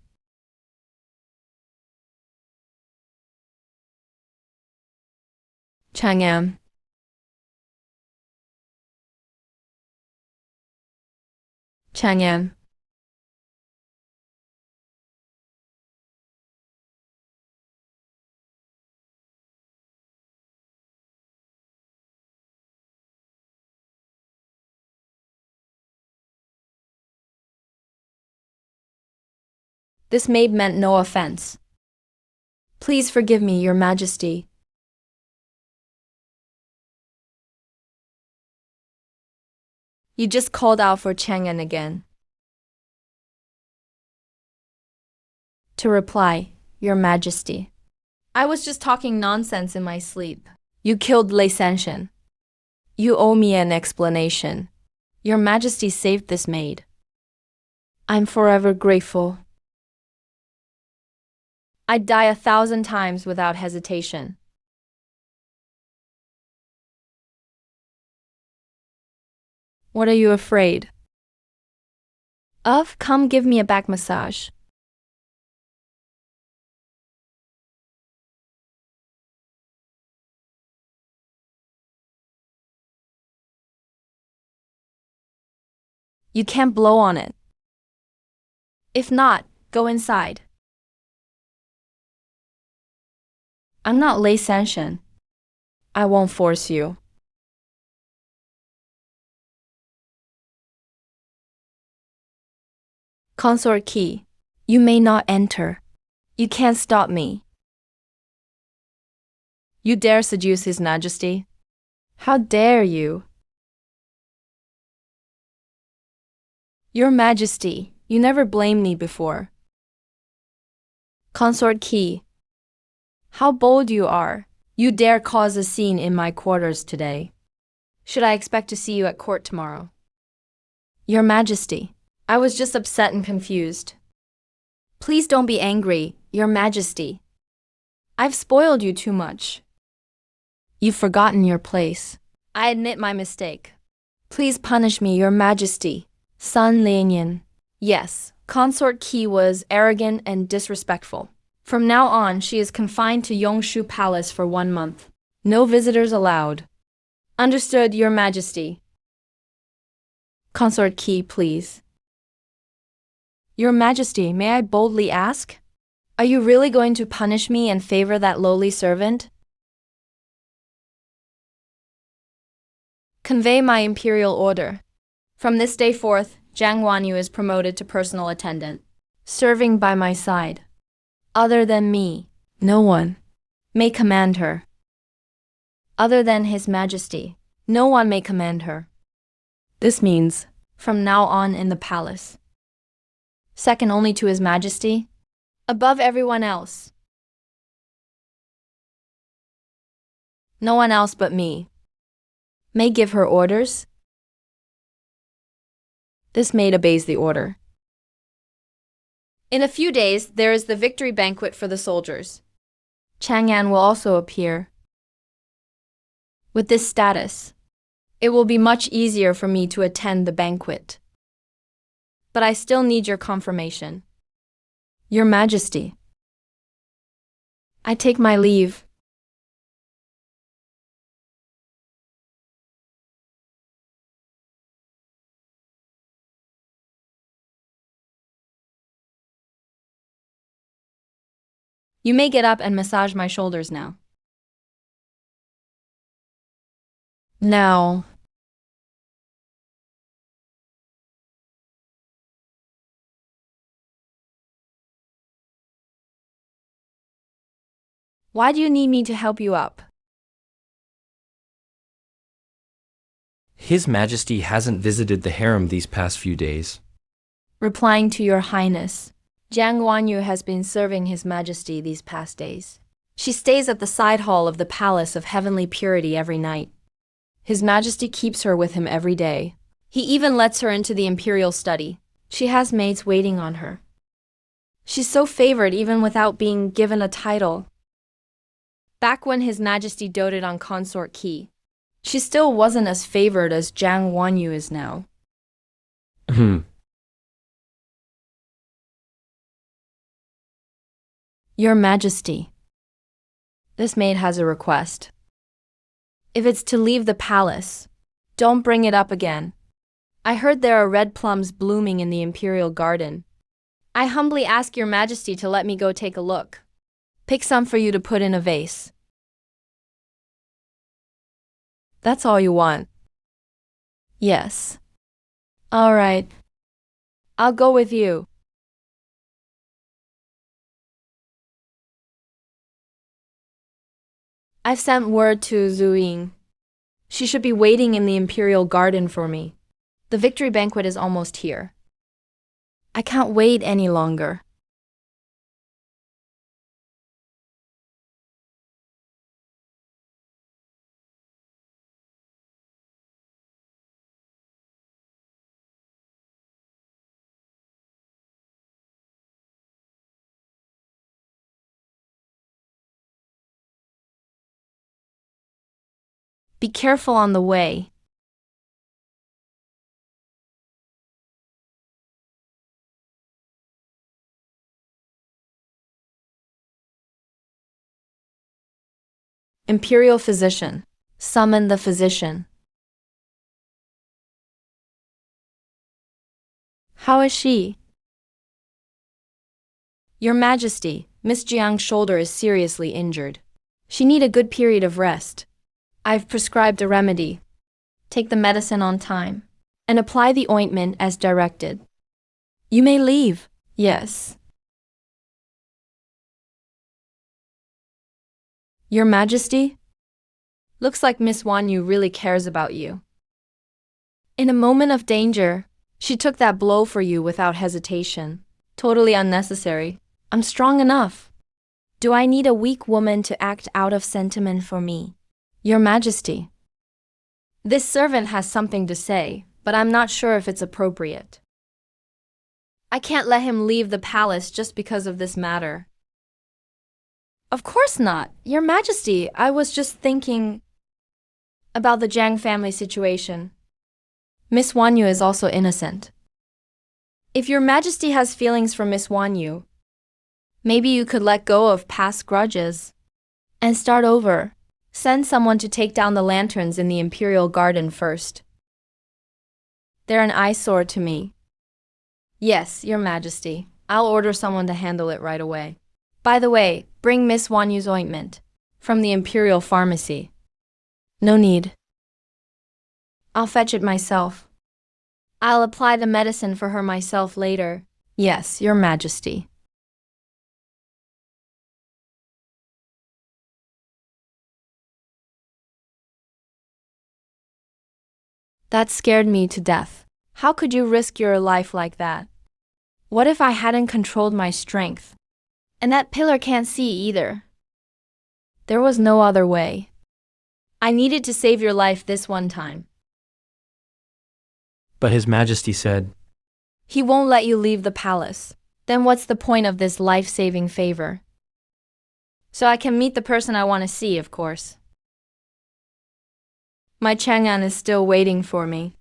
Changan. Changan. This maid meant no offense. Please forgive me, Your Majesty. You just called out for Changan again. To reply, Your Majesty. I was just talking nonsense in my sleep. You killed Lei Sanshin. You owe me an explanation. Your Majesty saved this maid. I'm forever grateful. I'd die 1,000 times without hesitation. What are you afraid of? Come give me a back massage. You can't blow on it. If not, go inside. I'm not Lei Sanshan. I won't force you. Consort Key. You may not enter. You can't stop me. You dare seduce His Majesty? How dare you? Your Majesty, you never blamed me before. Consort Key. How bold you are. You dare cause a scene in my quarters today. Should I expect to see you at court tomorrow? Your Majesty, I was just upset and confused. Please don't be angry, Your Majesty. I've spoiled you too much. You've forgotten your place. I admit my mistake. Please punish me, Your Majesty. Sun Lianyan. Yes, Consort Qi was arrogant and disrespectful. From now on, she is confined to Yongshu Palace for 1 month. No visitors allowed. Understood, Your Majesty. Consort Qi, please. Your Majesty, may I boldly ask? Are you really going to punish me and favor that lowly servant? Convey my imperial order. From this day forth, Zhang Wanyu is promoted to personal attendant, serving by my side. Other than me, no one may command her. Other than His Majesty, no one may command her. This means, from now on in the palace, second only to His Majesty, above everyone else. No one else but me may give her orders. This maid obeys the order. In a few days, there is the victory banquet for the soldiers. Changan will also appear. With this status, it will be much easier for me to attend the banquet. But I still need your confirmation. Your Majesty, I take my leave. You may get up and massage my shoulders now. Now. Why do you need me to help you up? His Majesty hasn't visited the harem these past few days. Replying to Your Highness, Zhang Wanyu has been serving His Majesty these past days. She stays at the side hall of the Palace of Heavenly Purity every night. His Majesty keeps her with him every day. He even lets her into the Imperial study. She has maids waiting on her. She's so favored even without being given a title. Back when His Majesty doted on Consort Qi, she still wasn't as favored as Zhang Wanyu is now. Your Majesty, this maid has a request. If it's to leave the palace, don't bring it up again. I heard there are red plums blooming in the Imperial garden. I humbly ask Your Majesty to let me go take a look. Pick some for you to put in a vase. That's all you want? Yes. All right. I'll go with you. I've sent word to Zuying. She should be waiting in the Imperial garden for me. The victory banquet is almost here. I can't wait any longer. Be careful on the way. Imperial physician, summon the physician. How is she? Your Majesty, Miss Jiang's shoulder is seriously injured. She need a good period of rest. I've prescribed a remedy. Take the medicine on time and apply the ointment as directed. You may leave. Yes. Your Majesty? Looks like Miss Wanyu really cares about you. In a moment of danger, she took that blow for you without hesitation. Totally unnecessary. I'm strong enough. Do I need a weak woman to act out of sentiment for me? Your Majesty. This servant has something to say, but I'm not sure if it's appropriate. I can't let him leave the palace just because of this matter. Of course not. Your Majesty, I was just thinking about the Jiang family situation. Miss Wanyu is also innocent. If Your Majesty has feelings for Miss Wanyu, maybe you could let go of past grudges and start over. Send someone to take down the lanterns in the Imperial garden first. They're an eyesore to me. Yes, Your Majesty. I'll order someone to handle it right away. By the way, bring Miss Wanyu's ointment from the Imperial pharmacy. No need. I'll fetch it myself. I'll apply the medicine for her myself later. Yes, Your Majesty. That scared me to death. How could you risk your life like that? What if I hadn't controlled my strength? And that pillar can't see either. There was no other way. I needed to save your life this one time. But His Majesty said, He won't let you leave the palace. Then what's the point of this life-saving favor? So I can meet the person I want to see, of course. My Changan is still waiting for me.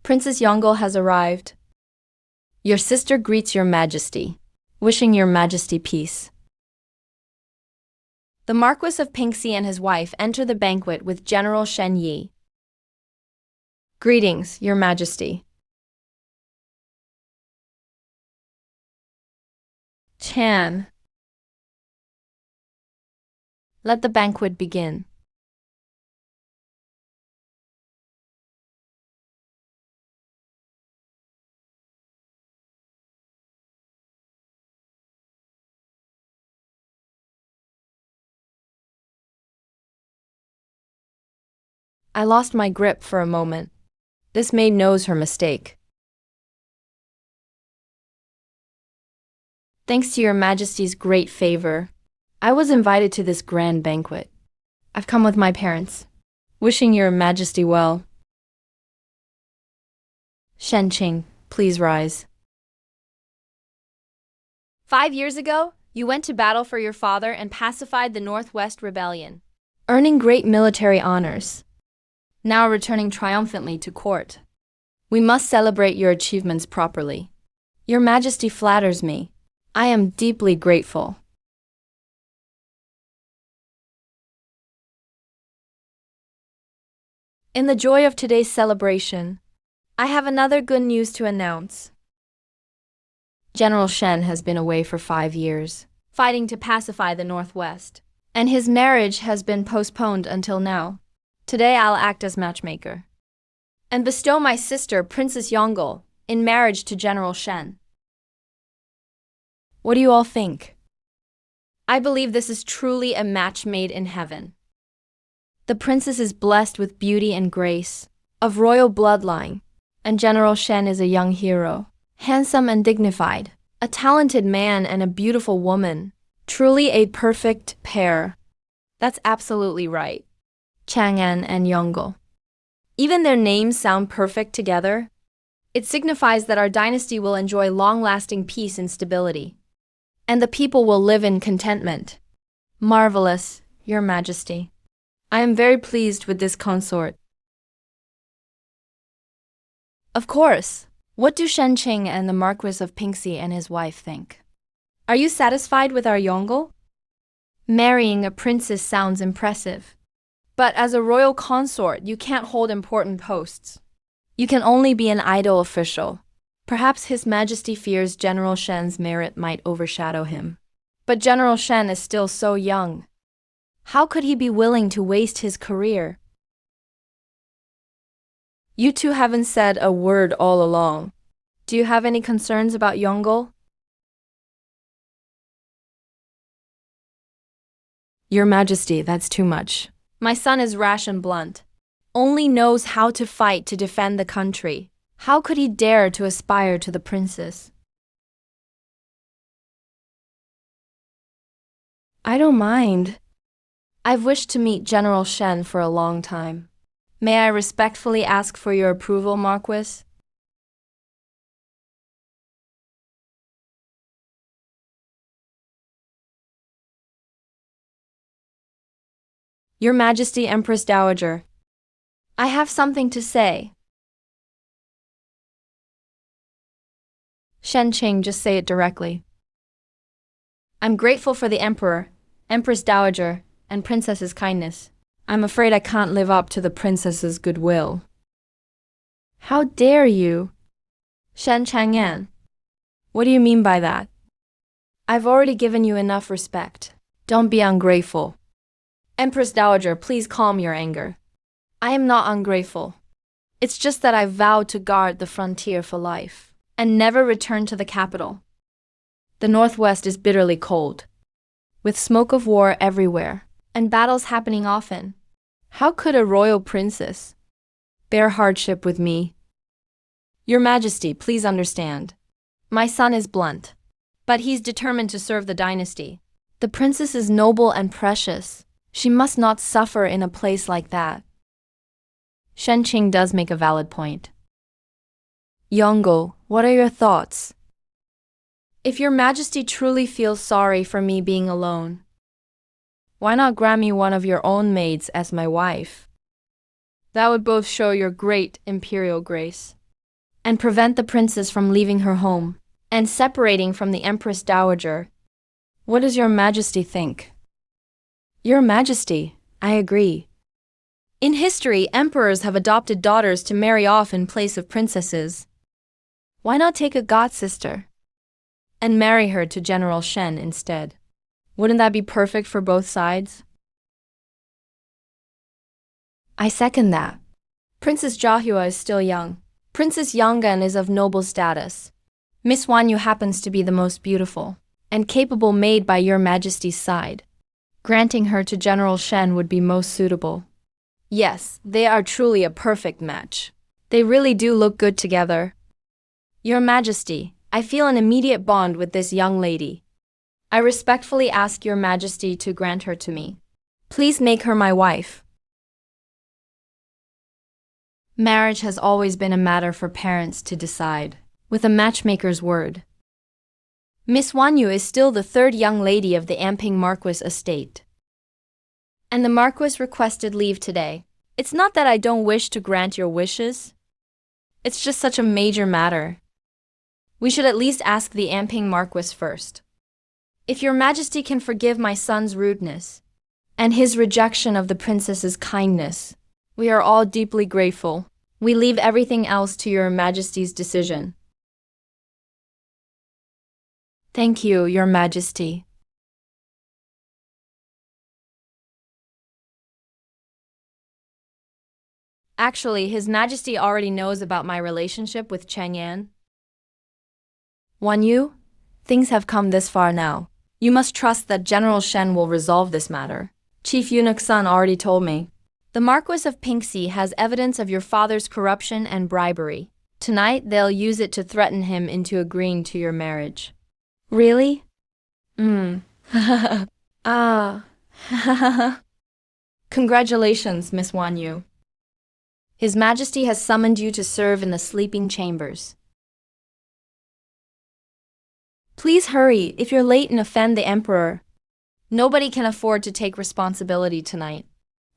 Princess Yongle has arrived. Your sister greets Your Majesty, wishing Your Majesty peace. The Marquis of Pingxi and his wife enter the banquet with General Shen Yi. Greetings, Your Majesty. Chan. Let the banquet begin. I lost my grip for a moment. This maid knows her mistake. Thanks to your Majesty's great favor, I was invited to this grand banquet. I've come with my parents, wishing your Majesty well. Shenqing, please rise. 5 years ago, you went to battle for your father and pacified the Northwest Rebellion, earning great military honors. Now returning triumphantly to court. We must celebrate your achievements properly. Your Majesty flatters me. I am deeply grateful. In the joy of today's celebration, I have another good news to announce. General Shen has been away for 5 years, fighting to pacify the Northwest, and his marriage has been postponed until now. Today I'll act as matchmaker and bestow my sister, Princess Yongle, in marriage to General Shen. What do you all think? I believe this is truly a match made in heaven. The princess is blessed with beauty and grace, of royal bloodline, and General Shen is a young hero, handsome and dignified, a talented man and a beautiful woman, truly a perfect pair. That's absolutely right. Changan and Yongle. Even their names sound perfect together. It signifies that our dynasty will enjoy long-lasting peace and stability, and the people will live in contentment. Marvelous, Your Majesty. I am very pleased with this consort. Of course. What do Shenqing and the Marquis of Pinxi and his wife think? Are you satisfied with our Yongle? Marrying a princess sounds impressive. But as a royal consort, you can't hold important posts. You can only be an idle official. Perhaps His Majesty fears General Shen's merit might overshadow him. But General Shen is still so young. How could he be willing to waste his career? You two haven't said a word all along. Do you have any concerns about Yongle? Your Majesty, that's too much. My son is rash and blunt. Only knows how to fight to defend the country. How could he dare to aspire to the princess? I don't mind. I've wished to meet General Shen for a long time. May I respectfully ask for your approval, Marquis? Your Majesty, Empress Dowager, I have something to say. Shenqing, just say it directly. I'm grateful for the Emperor, Empress Dowager, and Princess's kindness. I'm afraid I can't live up to the Princess's goodwill. How dare you? Shen Changan, what do you mean by that? I've already given you enough respect. Don't be ungrateful. Empress Dowager, please calm your anger. I am not ungrateful. It's just that I vowed to guard the frontier for life and never return to the capital. The Northwest is bitterly cold, with smoke of war everywhere and battles happening often. How could a royal princess bear hardship with me? Your Majesty, please understand. My son is blunt, but he's determined to serve the dynasty. The princess is noble and precious. She must not suffer in a place like that. Shenqing does make a valid point. Yongle, what are your thoughts? If your Majesty truly feels sorry for me being alone, why not grant me one of your own maids as my wife? That would both show your great imperial grace and prevent the princess from leaving her home and separating from the Empress Dowager. What does your Majesty think? Your Majesty, I agree. In history, emperors have adopted daughters to marry off in place of princesses. Why not take a god-sister and marry her to General Shen instead? Wouldn't that be perfect for both sides? I second that. Princess Jiahua is still young. Princess Changan is of noble status. Miss Wanyu happens to be the most beautiful and capable maid by your Majesty's side. Granting her to General Shen would be most suitable. Yes, they are truly a perfect match. They really do look good together. Your Majesty, I feel an immediate bond with this young lady. I respectfully ask your majesty to grant her to me. Please make her my wife. Marriage has always been a matter for parents to decide, with a matchmaker's word. Miss Wanyu is still the third young lady of the Amping Marquis estate. And the Marquis requested leave today. It's not that I don't wish to grant your wishes. It's just such a major matter. We should at least ask the Amping Marquis first. If your majesty can forgive my son's rudeness and his rejection of the princess's kindness, we are all deeply grateful. We leave everything else to your majesty's decision. Thank you, your majesty. Actually, his majesty already knows about my relationship with Changan. Wanyu, things have come this far now. You must trust that General Shen will resolve this matter. Chief Eunuch's son already told me. The Marquis of Pingxi has evidence of your father's corruption and bribery. Tonight, they'll use it to threaten him into agreeing to your marriage. Really? Ah. Congratulations, Miss Wanyu. His Majesty has summoned you to serve in the sleeping chambers. Please hurry if you're late and offend the Emperor. Nobody can afford to take responsibility tonight.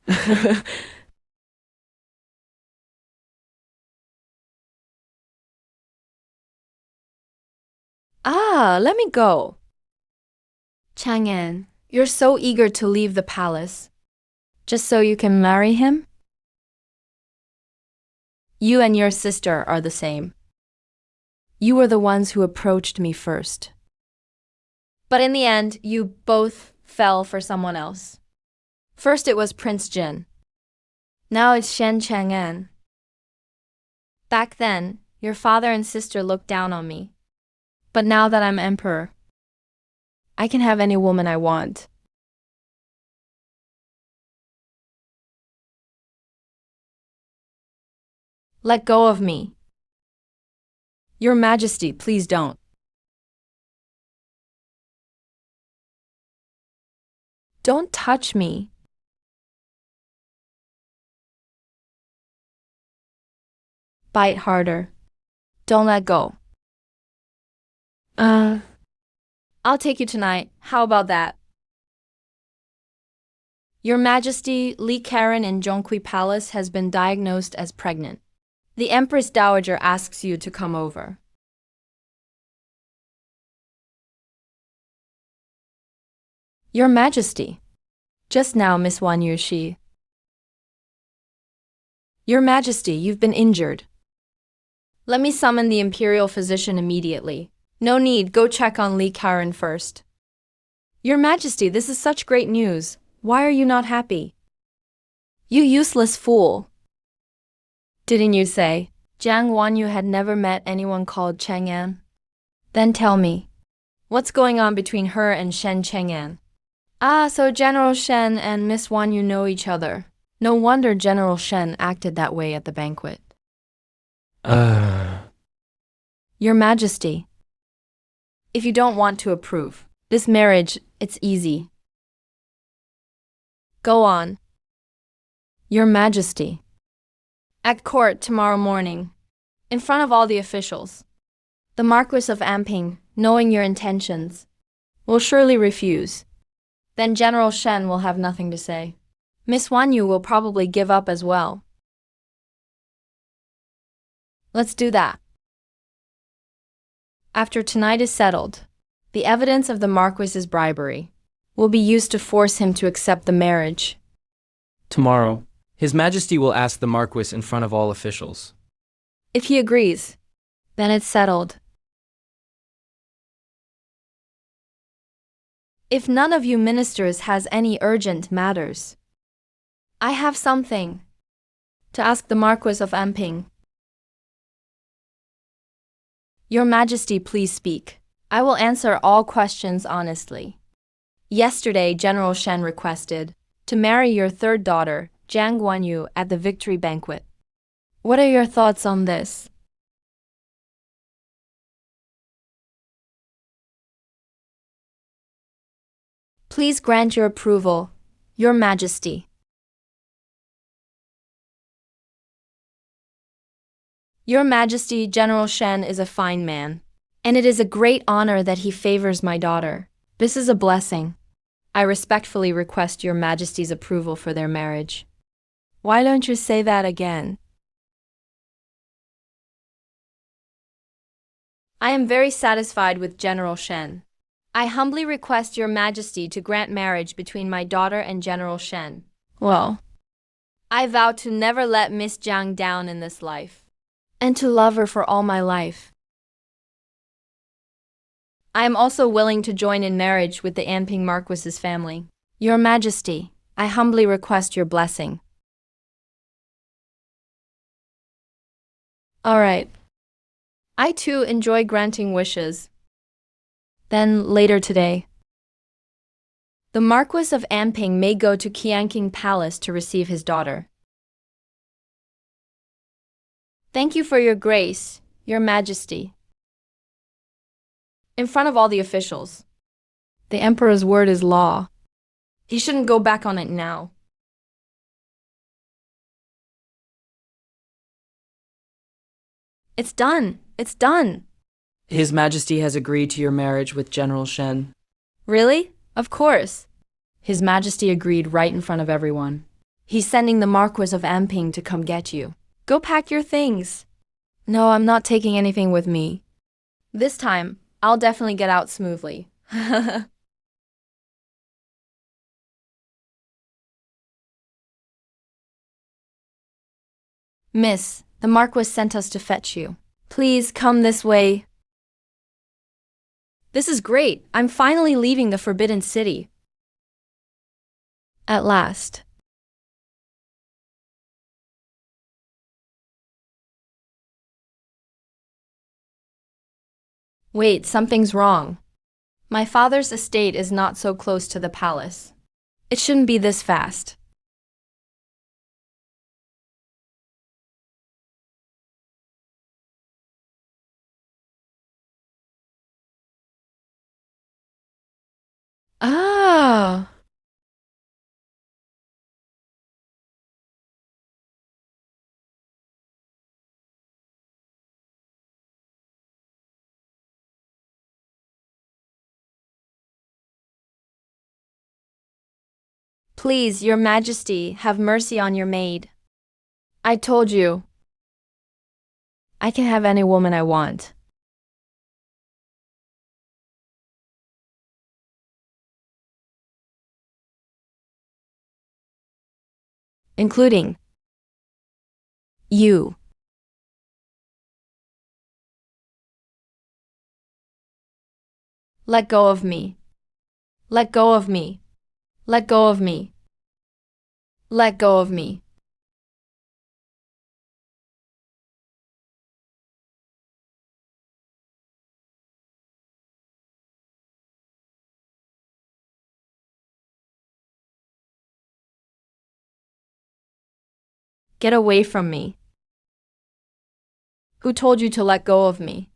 Let me go. Changan, you're so eager to leave the palace. Just so you can marry him? You and your sister are the same. You were the ones who approached me first. But in the end, you both fell for someone else. First it was Prince Jin. Now it's Shen Changan. Back then, your father and sister looked down on me. But now that I'm emperor, I can have any woman I want. Let go of me. Your Majesty, please don't. Don't touch me. Bite harder. Don't let go. I'll take you tonight. How about that? Your Majesty, Li Karen in Zhongqi Palace has been diagnosed as pregnant. The Empress Dowager asks you to come over. Your Majesty. Just now, Miss Wanyu, she. Your Majesty, you've been injured. Let me summon the Imperial physician immediately. No need, go check on Li Karen first. Your Majesty, this is such great news. Why are you not happy? You useless fool. Didn't you say Jiang Wanyu had never met anyone called Changan? Then tell me, what's going on between her and Shen Changan? So General Shen and Miss Wanyu know each other. No wonder General Shen acted that way at the banquet. Your Majesty, if you don't want to approve this marriage, it's easy. Go on. Your Majesty. At court tomorrow morning, in front of all the officials, the Marquis of Amping, knowing your intentions, will surely refuse. Then General Shen will have nothing to say. Miss Wanyu will probably give up as well. Let's do that. After tonight is settled, the evidence of the Marquis's bribery will be used to force him to accept the marriage. Tomorrow, His Majesty will ask the Marquis in front of all officials. If he agrees, then it's settled. If none of you ministers has any urgent matters, I have something to ask the Marquis of Amping. Your Majesty, please speak. I will answer all questions honestly. Yesterday, General Shen requested to marry your third daughter, Jiang Wanyu, at the victory banquet. What are your thoughts on this? Please grant your approval, Your Majesty. Your Majesty, General Shen is a fine man, and it is a great honor that he favors my daughter. This is a blessing. I respectfully request Your Majesty's approval for their marriage. Why don't you say that again? I am very satisfied with General Shen. I humbly request Your Majesty to grant marriage between my daughter and General Shen. Well, I vow to never let Miss Jiang down in this life, and to love her for all my life. I am also willing to join in marriage with the Anping Marquis's family. Your Majesty, I humbly request your blessing. All right. I too enjoy granting wishes. Then, later today, the Marquis of Anping may go to Qianqing Palace to receive his daughter. Thank you for your grace, Your Majesty. In front of all the officials. The Emperor's word is law. He shouldn't go back on it now. It's done. It's done. His Majesty has agreed to your marriage with General Shen. Really? Of course. His Majesty agreed right in front of everyone. He's sending the Marquis of Anping to come get you. Go pack your things. No, I'm not taking anything with me. This time, I'll definitely get out smoothly. Miss, the Marquis sent us to fetch you. Please come this way. This is great. I'm finally leaving the Forbidden City. At last. Wait, something's wrong. My father's estate is not so close to the palace. It shouldn't be this fast. Ah. Please, Your Majesty, have mercy on your maid. I told you. I can have any woman I want. Including you. Let go of me. Let go of me. Let go of me. Let go of me. Get away from me. Who told you to let go of me?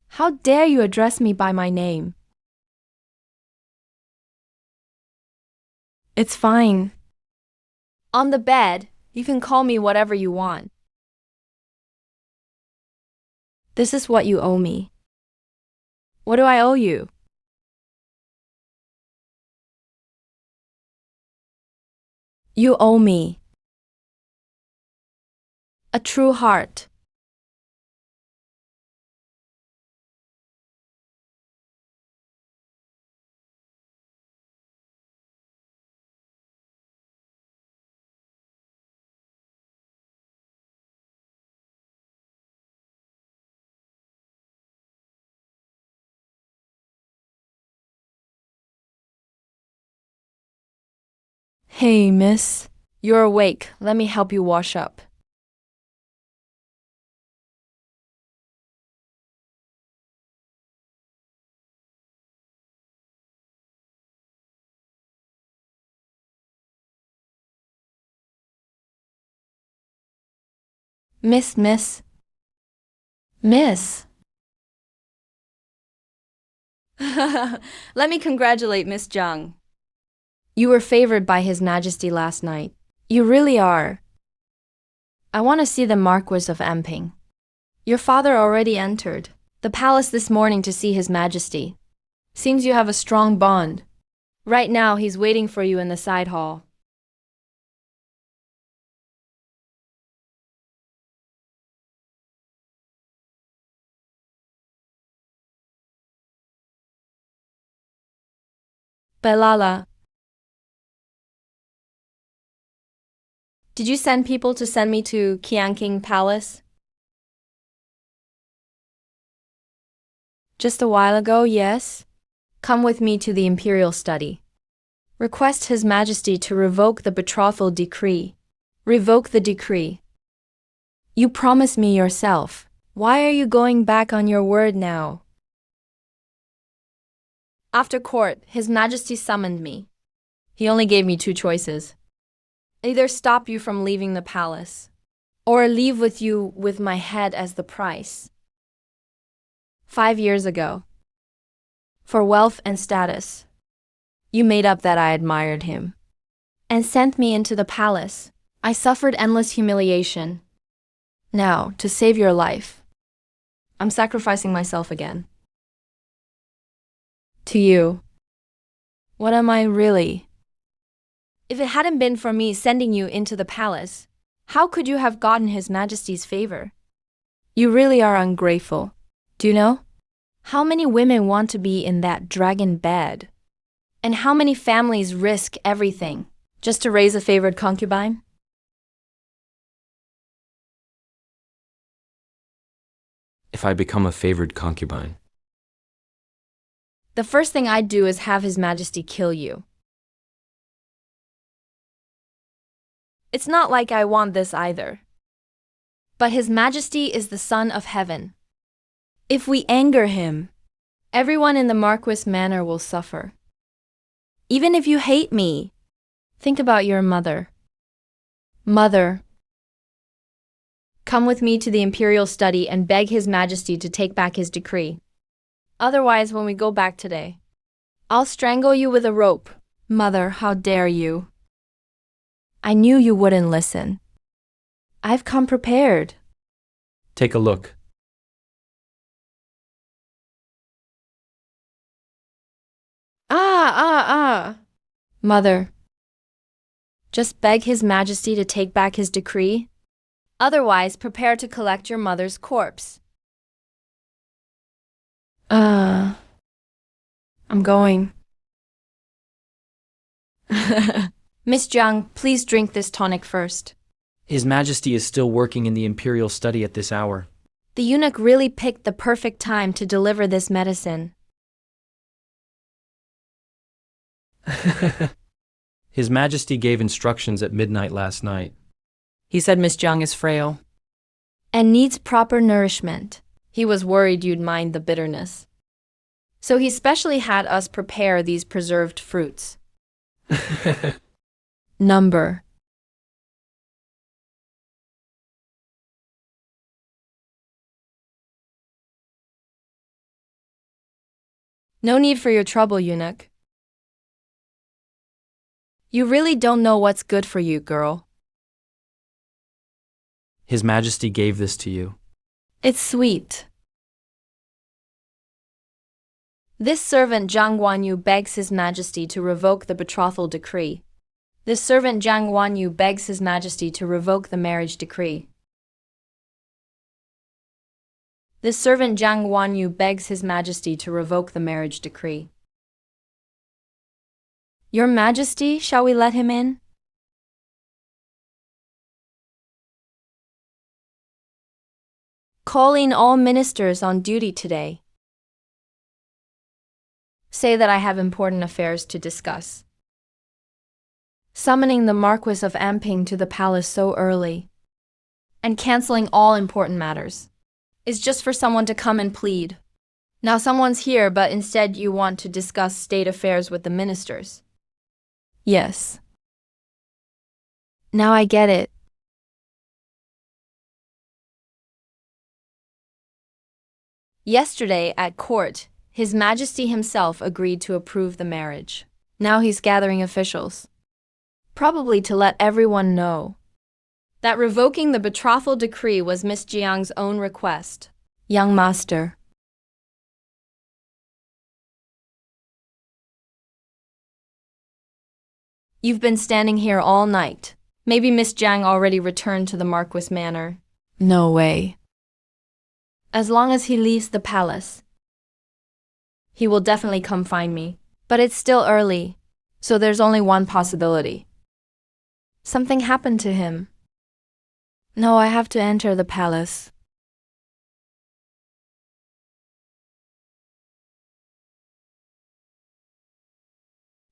How dare you address me by my name? It's fine. On the bed, you can call me whatever you want. This is what you owe me. What do I owe you? You owe me a true heart. Hey, miss. You're awake. Let me help you wash up. Miss. Miss. Let me congratulate Miss Jiang. You were favored by His Majesty last night. You really are. I want to see the Marquis of Amping. Your father already entered the palace this morning to see His Majesty. Seems you have a strong bond. Right now, he's waiting for you in the side hall. Belala, did you send people to send me to Qianqing Palace? Just a while ago, yes. Come with me to the Imperial study. Request His Majesty to revoke the betrothal decree. Revoke the decree. You promised me yourself. Why are you going back on your word now? After court, His Majesty summoned me. He only gave me two choices. Either stop you from leaving the palace, or leave with you with my head as the price. 5 years ago, for wealth and status, you made up that I admired him, and sent me into the palace. I suffered endless humiliation. Now, to save your life, I'm sacrificing myself again. To you. What am I really? If it hadn't been for me sending you into the palace, how could you have gotten His Majesty's favor? You really are ungrateful. Do you know? How many women want to be in that dragon bed? And how many families risk everything just to raise a favored concubine? If I become a favored concubine, The first thing I'd do is have His Majesty kill you. It's not like I want this either. But His Majesty is the Son of Heaven. If we anger him, everyone in the Marquis Manor will suffer. Even if you hate me, think about your mother. Mother, come with me to the Imperial study and beg His Majesty to take back his decree. Otherwise, when we go back today, I'll strangle you with a rope. Mother, how dare you? I knew you wouldn't listen. I've come prepared. take a look. Mother, just beg His Majesty to take back his decree. Otherwise, prepare to collect your mother's corpse. I'm going. Miss Jiang, please drink this tonic first. His Majesty is still working in the Imperial study at this hour. The eunuch really picked the perfect time to deliver this medicine. His Majesty gave instructions at midnight last night. He said Miss Jiang is frail. And needs proper nourishment. He was worried you'd mind the bitterness. So he specially had us prepare these preserved fruits. Number. No need for your trouble, eunuch. You really don't know what's good for you, girl. His Majesty gave this to you. It's sweet. This servant Zhang Wanyu begs His Majesty to revoke the betrothal decree. This servant Zhang Wanyu begs His Majesty to revoke the marriage decree. This servant Zhang Wanyu begs His Majesty to revoke the marriage decree. Your Majesty, shall we let him in? Calling all ministers on duty today. Say that I have important affairs to discuss. Summoning the Marquis of Amping to the palace so early, and canceling all important matters, is just for someone to come and plead. Now someone's here, but instead you want to discuss state affairs with the ministers. Yes. Now I get it. Yesterday at court, His Majesty himself agreed to approve the marriage. Now he's gathering officials. Probably to let everyone know that revoking the betrothal decree was Miss Jiang's own request. Young master. You've been standing here all night. Maybe Miss Jiang already returned to the Marquis Manor. No way. As long as he leaves the palace, he will definitely come find me. But it's still early, so there's only one possibility. Something happened to him. No, I have to enter the palace.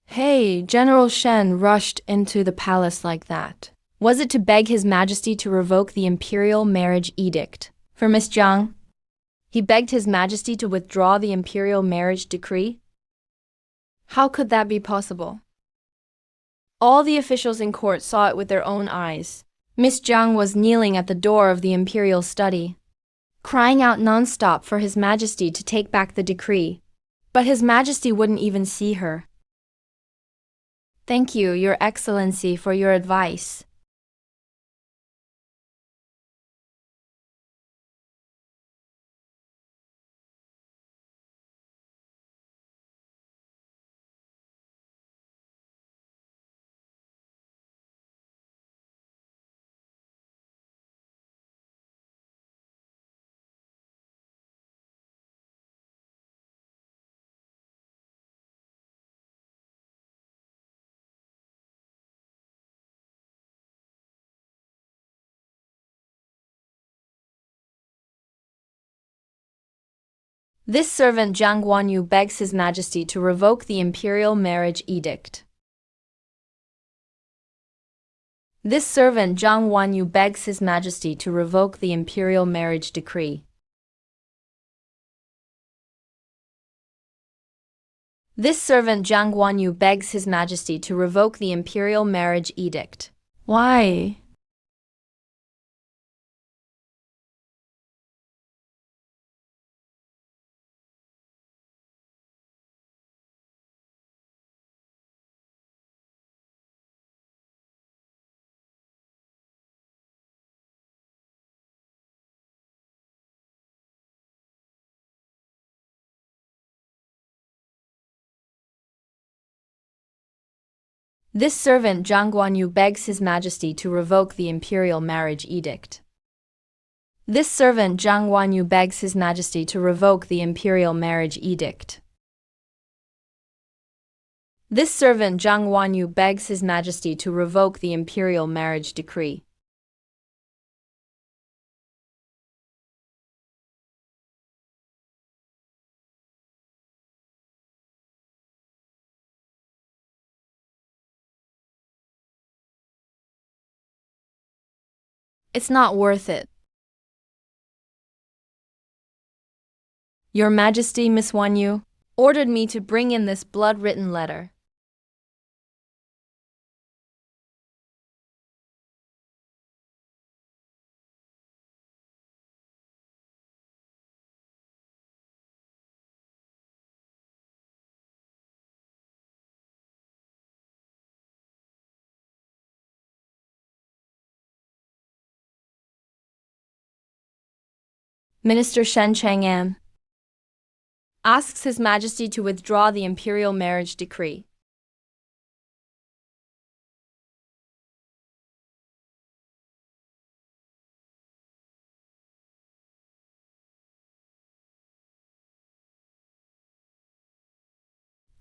Hey, General Shen rushed into the palace like that. Was it to beg His Majesty to revoke the Imperial marriage edict for Miss Jiang? He begged His Majesty to withdraw the Imperial marriage decree? How could that be possible? All the officials in court saw it with their own eyes. Miss Jiang was kneeling at the door of the Imperial study, crying out non-stop for His Majesty to take back the decree. But His Majesty wouldn't even see her. Thank you, Your Excellency, for your advice. This servant Zhang Wanyu begs His Majesty to revoke the Imperial marriage edict. This servant Zhang Wanyu begs His Majesty to revoke the Imperial marriage decree. This servant Zhang Wanyu begs His Majesty to revoke the Imperial marriage edict. Why? This servant Zhang Guanyu begs His Majesty to revoke the Imperial marriage edict. This servant Zhang Guanyu begs His Majesty to revoke the Imperial marriage edict. This servant Zhang Guanyu begs His Majesty to revoke the Imperial marriage decree. It's not worth it. Your Majesty, Miss Wanyu, ordered me to bring in this blood-written letter. Minister Shen Changan asks His Majesty to withdraw the Imperial marriage decree.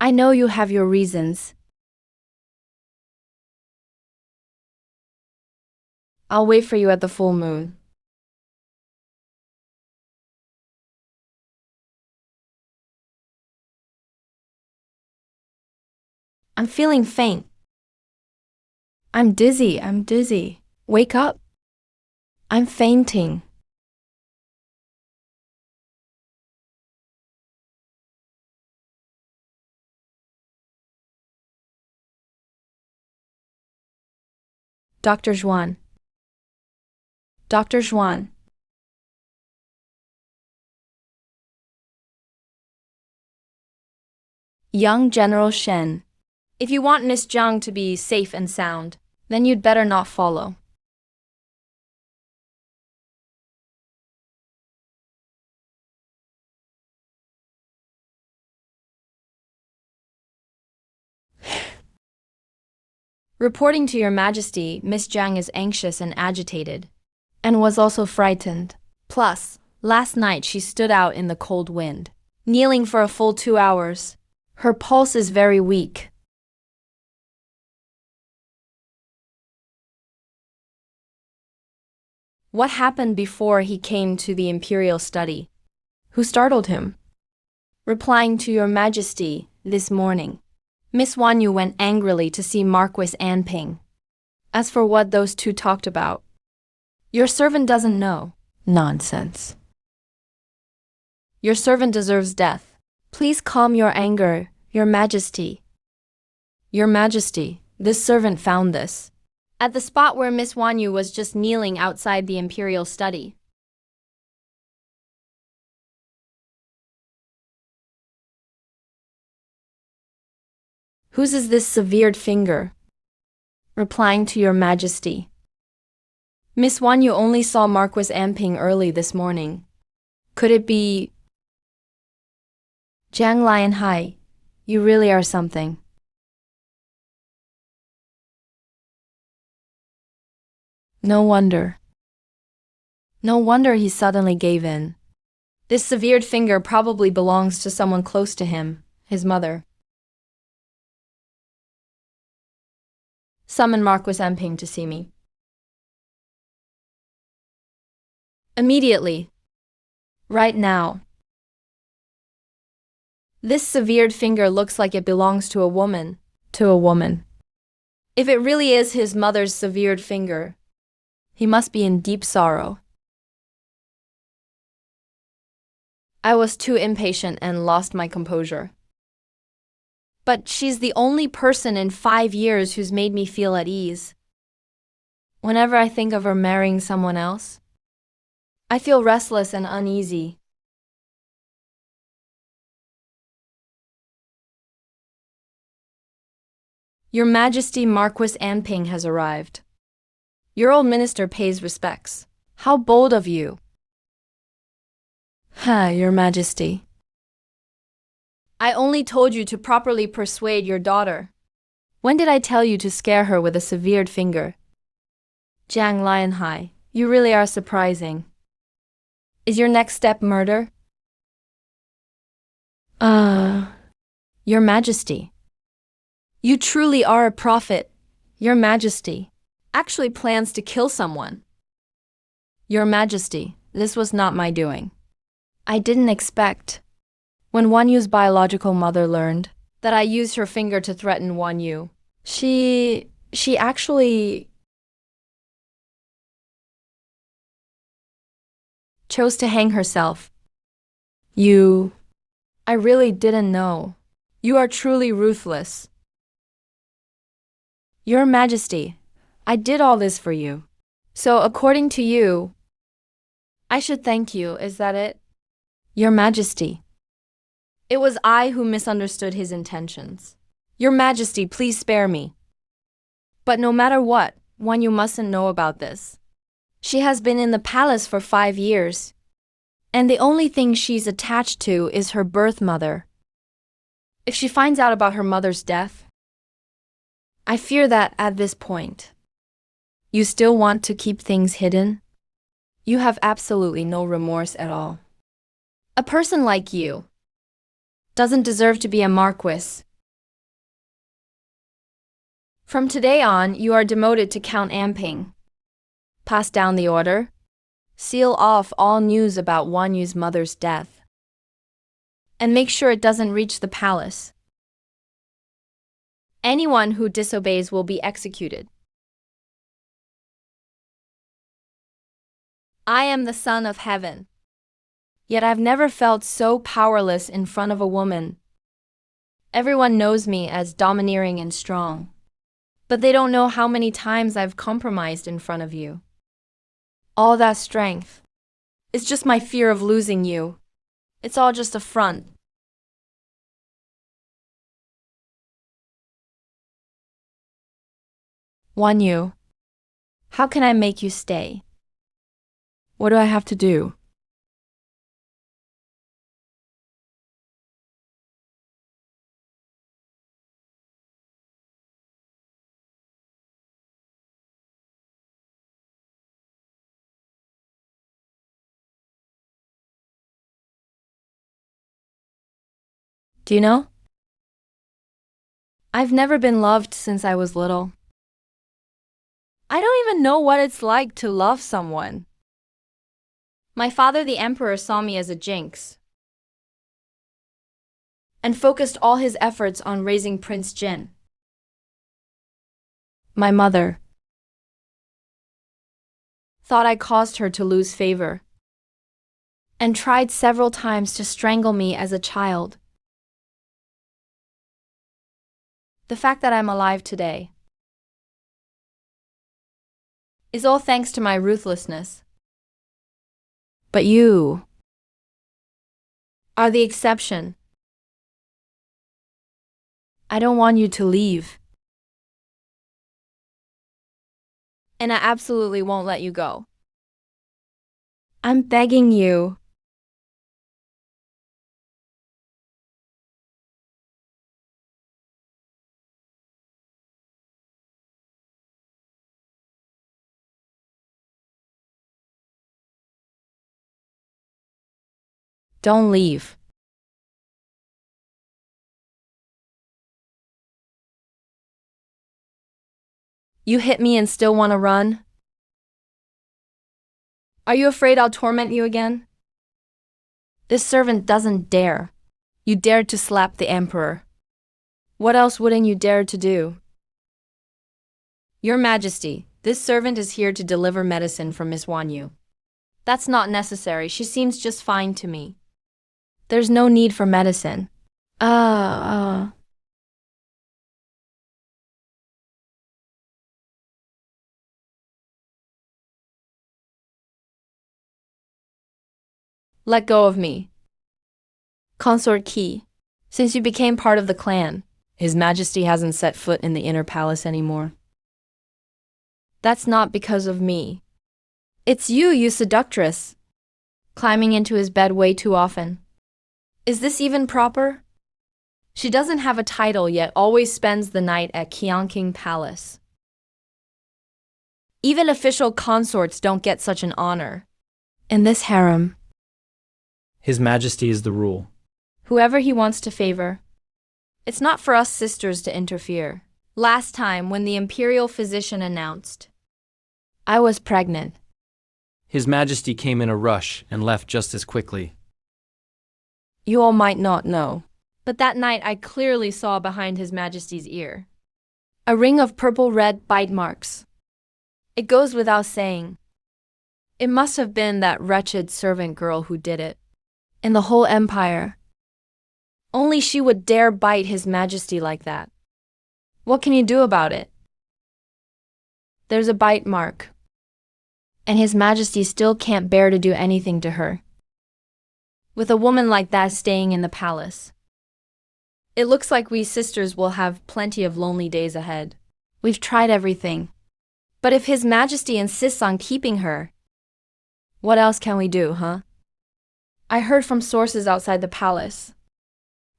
I know you have your reasons. I'll wait for you at the full moon. I'm feeling faint. I'm dizzy. Wake up. I'm fainting. Dr. Zhuan. Dr. Zhuan. Young General Shen If you want Miss Zhang to be safe and sound, then you'd better not follow. Reporting to Your Majesty, Miss Zhang is anxious and agitated, and was also frightened. Plus, last night she stood out in the cold wind, kneeling for a full 2 hours. Her pulse is very weak. What happened before he came to the Imperial study? Who startled him? Replying to Your Majesty, this morning, Miss Wanyu went angrily to see Marquis Anping. As for what those two talked about, your servant doesn't know. Nonsense. Your servant deserves death. Please calm your anger, Your Majesty. Your Majesty, this servant found this at the spot where Miss Wanyu was just kneeling outside the Imperial study. Whose is this severed finger? Replying to Your Majesty, Miss Wanyu only saw Marquis Anping early this morning. Could it be Jiang Lionhai? You really are something. No wonder. No wonder he suddenly gave in. This severed finger probably belongs to someone close to him, his mother. Summon Marquis Anping to see me. Immediately. Right now. This severed finger looks like it belongs to a woman. To a woman. If it really is his mother's severed finger, he must be in deep sorrow. I was too impatient and lost my composure. But she's the only person in 5 years who's made me feel at ease. Whenever I think of her marrying someone else, I feel restless and uneasy. Your Majesty, Marquis Anping has arrived. Your old minister pays respects. How bold of you. Your Majesty. I only told you to properly persuade your daughter. When did I tell you to scare her with a severed finger? Jiang Lionhai, you really are surprising. Is your next step murder? Your Majesty. You truly are a prophet. Your Majesty actually plans to kill someone. Your Majesty, this was not my doing. I didn't expect. When Wanyu's biological mother learned that I used her finger to threaten Wanyu, she actually chose to hang herself. I really didn't know. You are truly ruthless. Your Majesty, I did all this for you. So according to you, I should thank you, is that it? Your Majesty. It was I who misunderstood his intentions. Your Majesty, please spare me. But no matter what, Wanyu mustn't know about this. She has been in the palace for 5 years, and the only thing she's attached to is her birth mother. If she finds out about her mother's death, I fear that at this point, you still want to keep things hidden? You have absolutely no remorse at all. A person like you doesn't deserve to be a marquis. From today on, you are demoted to Count Anping. Pass down the order. Seal off all news about Wanyu's mother's death. And make sure it doesn't reach the palace. Anyone who disobeys will be executed. I am the Son of Heaven. Yet I've never felt so powerless in front of a woman. Everyone knows me as domineering and strong, but they don't know how many times I've compromised in front of you. All that strength is just my fear of losing you. It's all just a front. Wanyu, how can I make you stay? What do I have to do? Do you know? I've never been loved since I was little. I don't even know what it's like to love someone. My father, the emperor, saw me as a jinx and focused all his efforts on raising Prince Jin. My mother thought I caused her to lose favor and tried several times to strangle me as a child. The fact that I'm alive today is all thanks to my ruthlessness. But you are the exception. I don't want you to leave. And I absolutely won't let you go. I'm begging you. Don't leave. You hit me and still want to run? Are you afraid I'll torment you again? This servant doesn't dare. You dared to slap the emperor. What else wouldn't you dare to do? Your Majesty, this servant is here to deliver medicine from Miss Wanyu. That's not necessary. She seems just fine to me. There's no need for medicine. Let go of me. Consort Key, since you became part of the clan, His Majesty hasn't set foot in the inner palace anymore. That's not because of me. It's you, you seductress, climbing into his bed way too often. Is this even proper? She doesn't have a title yet always spends the night at Qianqing Palace. Even official consorts don't get such an honor. In this harem, His Majesty is the rule. whoever he wants to favor. It's not for us sisters to interfere. Last time, when the Imperial physician announced I was pregnant, His Majesty came in a rush and left just as quickly. you all might not know, but that night I clearly saw behind His Majesty's ear a ring of purple-red bite marks. It goes without saying. It must have been that wretched servant girl who did it. In the whole empire, only she would dare bite His Majesty like that. What can you do about it? There's a bite mark, and His Majesty still can't bear to do anything to her. With a woman like that staying in the palace, it looks like we sisters will have plenty of lonely days ahead. We've tried everything, but if His Majesty insists on keeping her, what else can we do, huh? I heard from sources outside the palace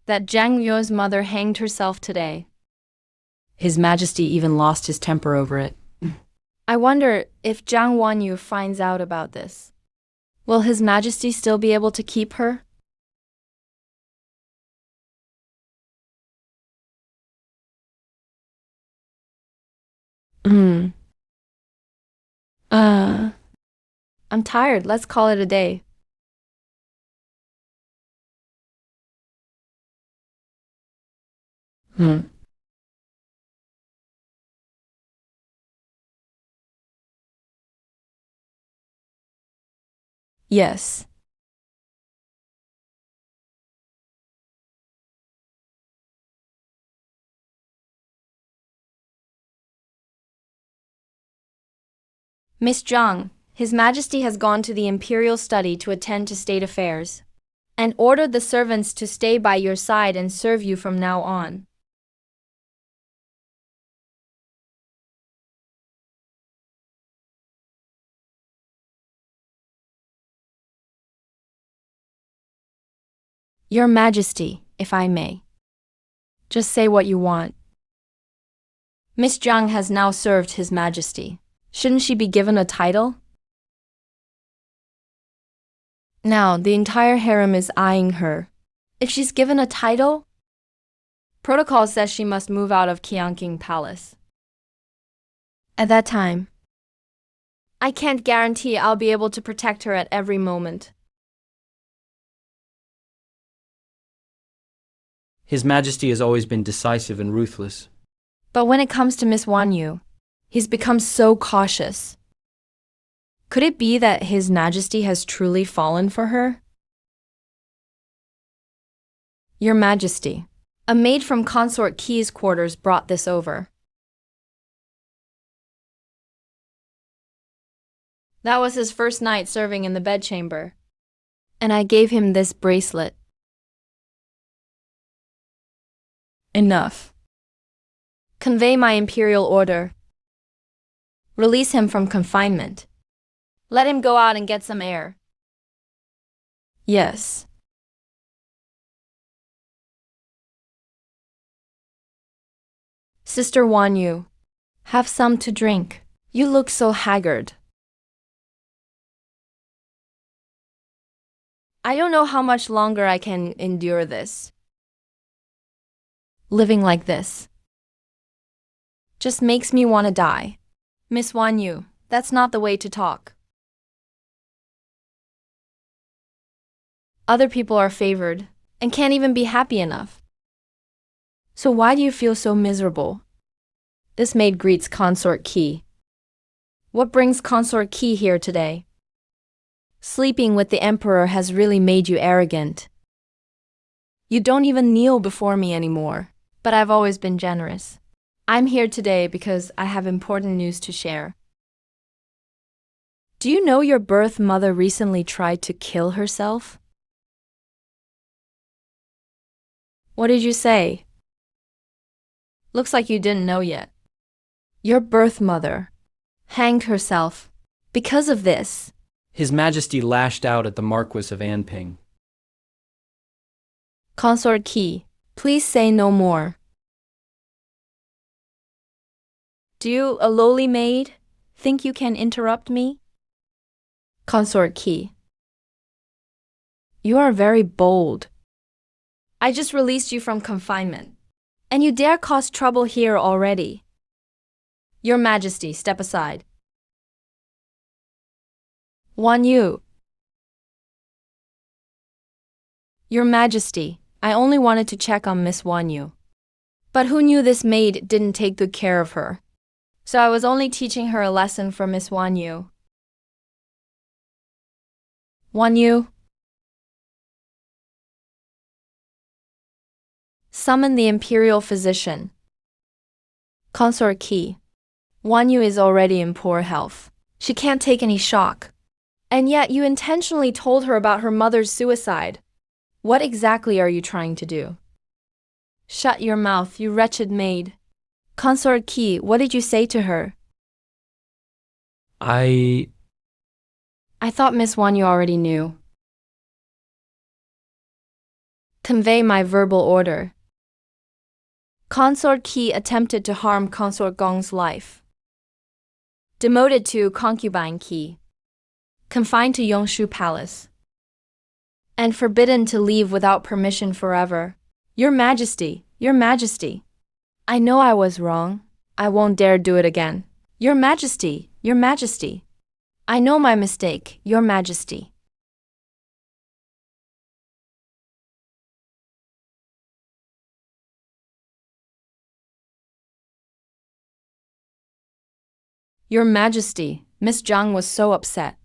that Zhang Yue's mother hanged herself today. His Majesty even lost his temper over it. I wonder if Zhang Wanyu finds out about this. Will His Majesty still be able to keep her? I'm tired. Let's call it a day. Yes. Miss Zhang, His Majesty has gone to the Imperial study to attend to state affairs, and ordered the servants to stay by your side and serve you from now on. Your Majesty, if I may. Just say what you want. Miss Zhang has now served His Majesty. Shouldn't she be given a title? Now, the entire harem is eyeing her. If she's given a title, protocol says she must move out of Qianqing Palace. At that time, I can't guarantee I'll be able to protect her at every moment. His Majesty has always been decisive and ruthless. But when it comes to Miss Wanyu, he's become so cautious. Could it be that His Majesty has truly fallen for her? Your Majesty, a maid from Consort Qiy's quarters brought this over. That was his first night serving in the bedchamber, and I gave him this bracelet. Enough. Convey my imperial order. Release him from confinement. Let him go out and get some air. Yes. Sister Wanyu, have some to drink. You look so haggard. I don't know how much longer I can endure this. Living like this just makes me want to die. Miss Wanyu, that's not the way to talk. Other people are favored and can't even be happy enough. So why do you feel so miserable? This maid greets Consort Qi. What brings Consort Qi here today? Sleeping with the emperor has really made you arrogant. You don't even kneel before me anymore, but I've always been generous. I'm here today because I have important news to share. Do you know your birth mother recently tried to kill herself? What did you say? Looks like you didn't know yet. Your birth mother hanged herself because of this. His Majesty lashed out at the Marquis of Anping. Consort Qi, please say no more. Do you, a lowly maid, think you can interrupt me? Consort Qi, you are very bold. I just released you from confinement, and you dare cause trouble here already. Your Majesty, step aside. Wanyu. Your Majesty, I only wanted to check on Miss Wanyu. But who knew this maid didn't take good care of her? So I was only teaching her a lesson for Miss Wanyu. Wanyu. Summon the Imperial physician. Consort Qi. Wanyu is already in poor health. She can't take any shock. And yet you intentionally told her about her mother's suicide. What exactly are you trying to do? Shut your mouth, you wretched maid. Consort Qi, what did you say to her? I thought Miss Wanyu already knew. Convey my verbal order. Consort Qi attempted to harm Consort Gong's life. Demoted to concubine Qi. Confined to Yongshu Palace. And forbidden to leave without permission forever. Your Majesty, Your Majesty. I know I was wrong. I won't dare do it again. Your Majesty, Your Majesty. I know my mistake, Your Majesty. Your Majesty, Miss Zhang was so upset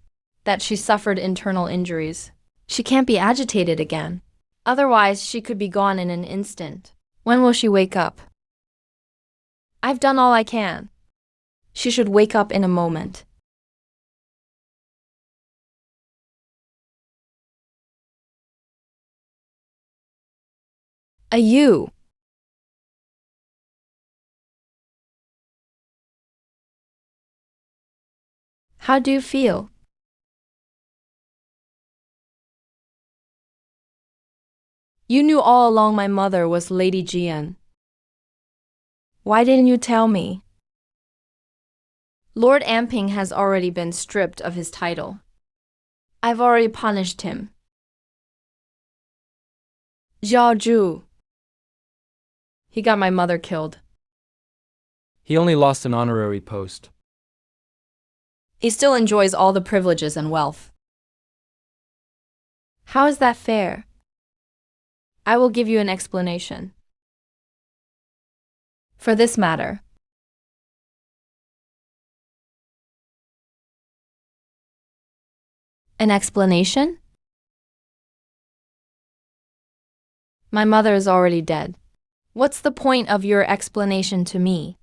that she suffered internal injuries. She can't be agitated again. Otherwise, she could be gone in an instant. When will she wake up? I've done all I can. She should wake up in a moment. You. How do you feel? You knew all along my mother was Lady Jian. Why didn't you tell me? Lord Amping has already been stripped of his title. I've already punished him. Zhao Zhu. He got my mother killed. He only lost an honorary post. He still enjoys all the privileges and wealth. How is that fair? I will give you an explanation. For this matter. An explanation? My mother is already dead. What's the point of your explanation to me?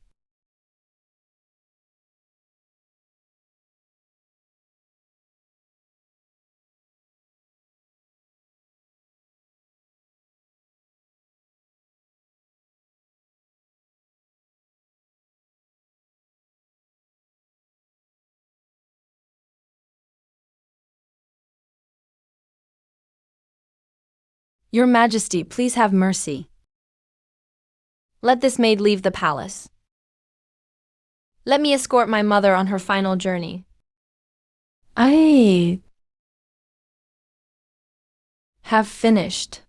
Your Majesty, please have mercy. Let this maid leave the palace. Let me escort my mother on her final journey. I have finished.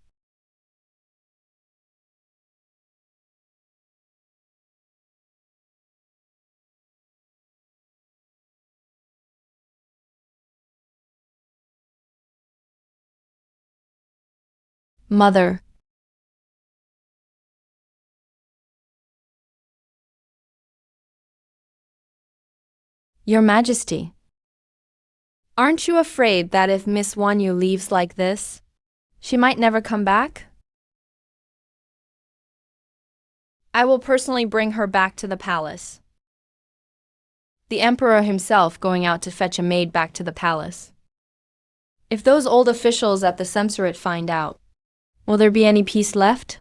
Mother. Your Majesty. Aren't you afraid that if Miss Wanyu leaves like this, she might never come back? I will personally bring her back to the palace. The Emperor himself going out to fetch a maid back to the palace. If those old officials at the Censorate find out, will there be any peace left?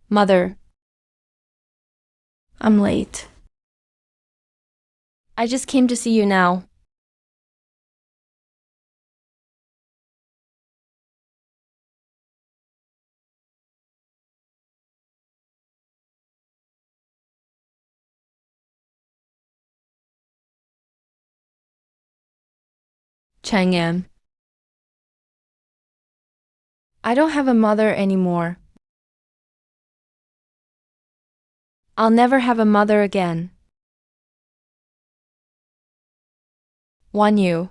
Mother. I'm late. I just came to see you now. Changan. I don't have a mother anymore. I'll never have a mother again. Wanyu.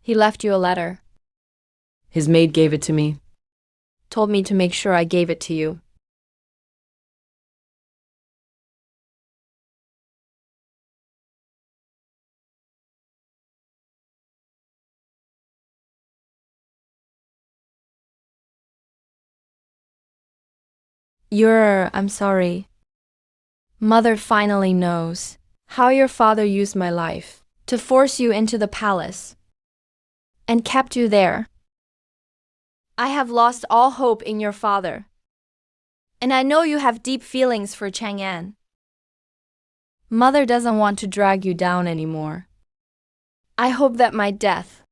He left you a letter. His maid gave it to me. Told me to make sure I gave it to you. I'm sorry. Mother finally knows how your father used my life to force you into the palace and kept you there. I have lost all hope in your father, and I know you have deep feelings for Changan. Mother doesn't want to drag you down anymore. I hope that my death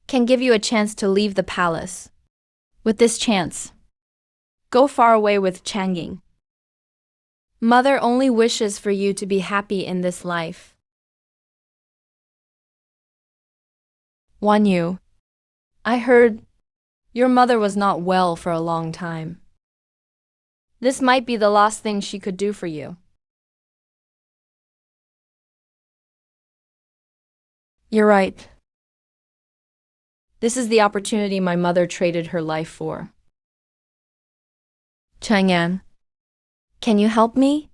can give you a chance to leave the palace. With this chance, go far away with Changan. Mother only wishes for you to be happy in this life. Wanyu, I heard your mother was not well for a long time. This might be the last thing she could do for you. You're right. This is the opportunity my mother traded her life for. Changan, can you help me?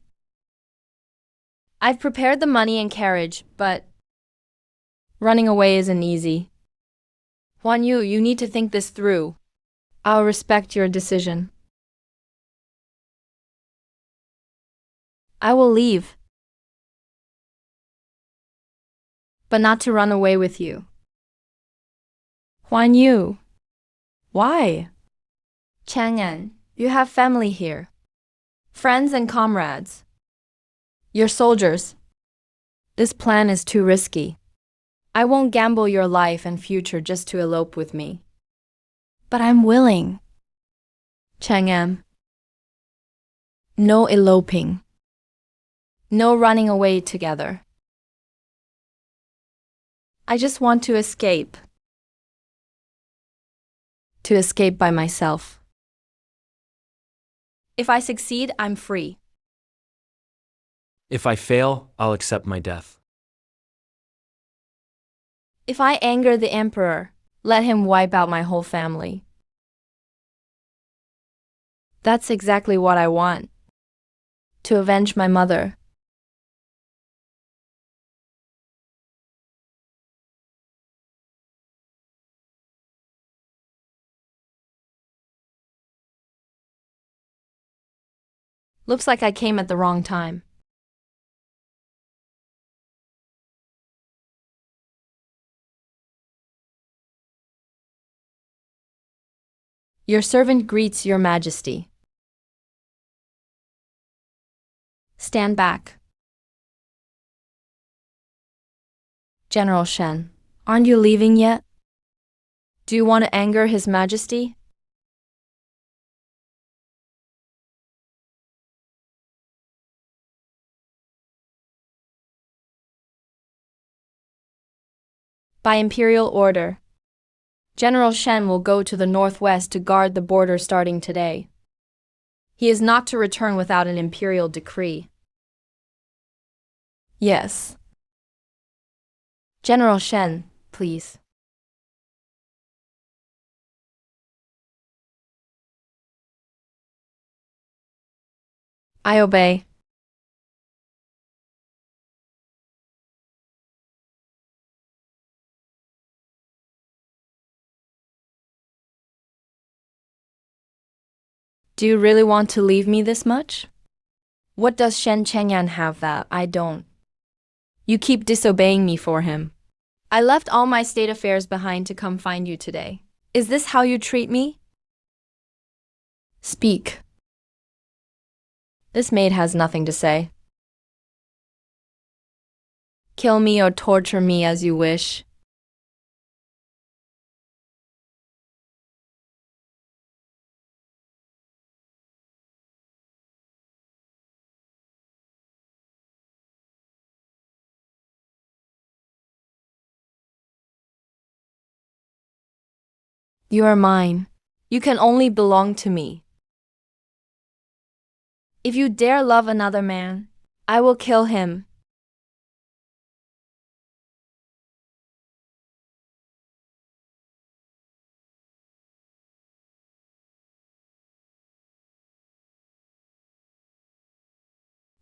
I've prepared the money and carriage, but running away isn't easy. Wanyu, you need to think this through. I'll respect your decision. I will leave, but not to run away with you. Wanyu, why? Changan, you have family here. Friends and comrades. Your soldiers. This plan is too risky. I won't gamble your life and future just to elope with me. But I'm willing. Changan. No eloping. No running away together. I just want to escape. To escape by myself. If I succeed, I'm free. If I fail, I'll accept my death. If I anger the emperor, let him wipe out my whole family. That's exactly what I want. To avenge my mother. Looks like I came at the wrong time. Your servant greets your majesty. Stand back. General Shen, aren't you leaving yet? Do you want to anger His Majesty? By Imperial order, General Shen will go to the northwest to guard the border starting today. He is not to return without an Imperial decree. Yes. General Shen, please. I obey. Do you really want to leave me this much? What does Shen Changan have that I don't? You keep disobeying me for him. I left all my state affairs behind to come find you today. Is this how you treat me? Speak. This maid has nothing to say. Kill me or torture me as you wish. You are mine. You can only belong to me. If you dare love another man, I will kill him.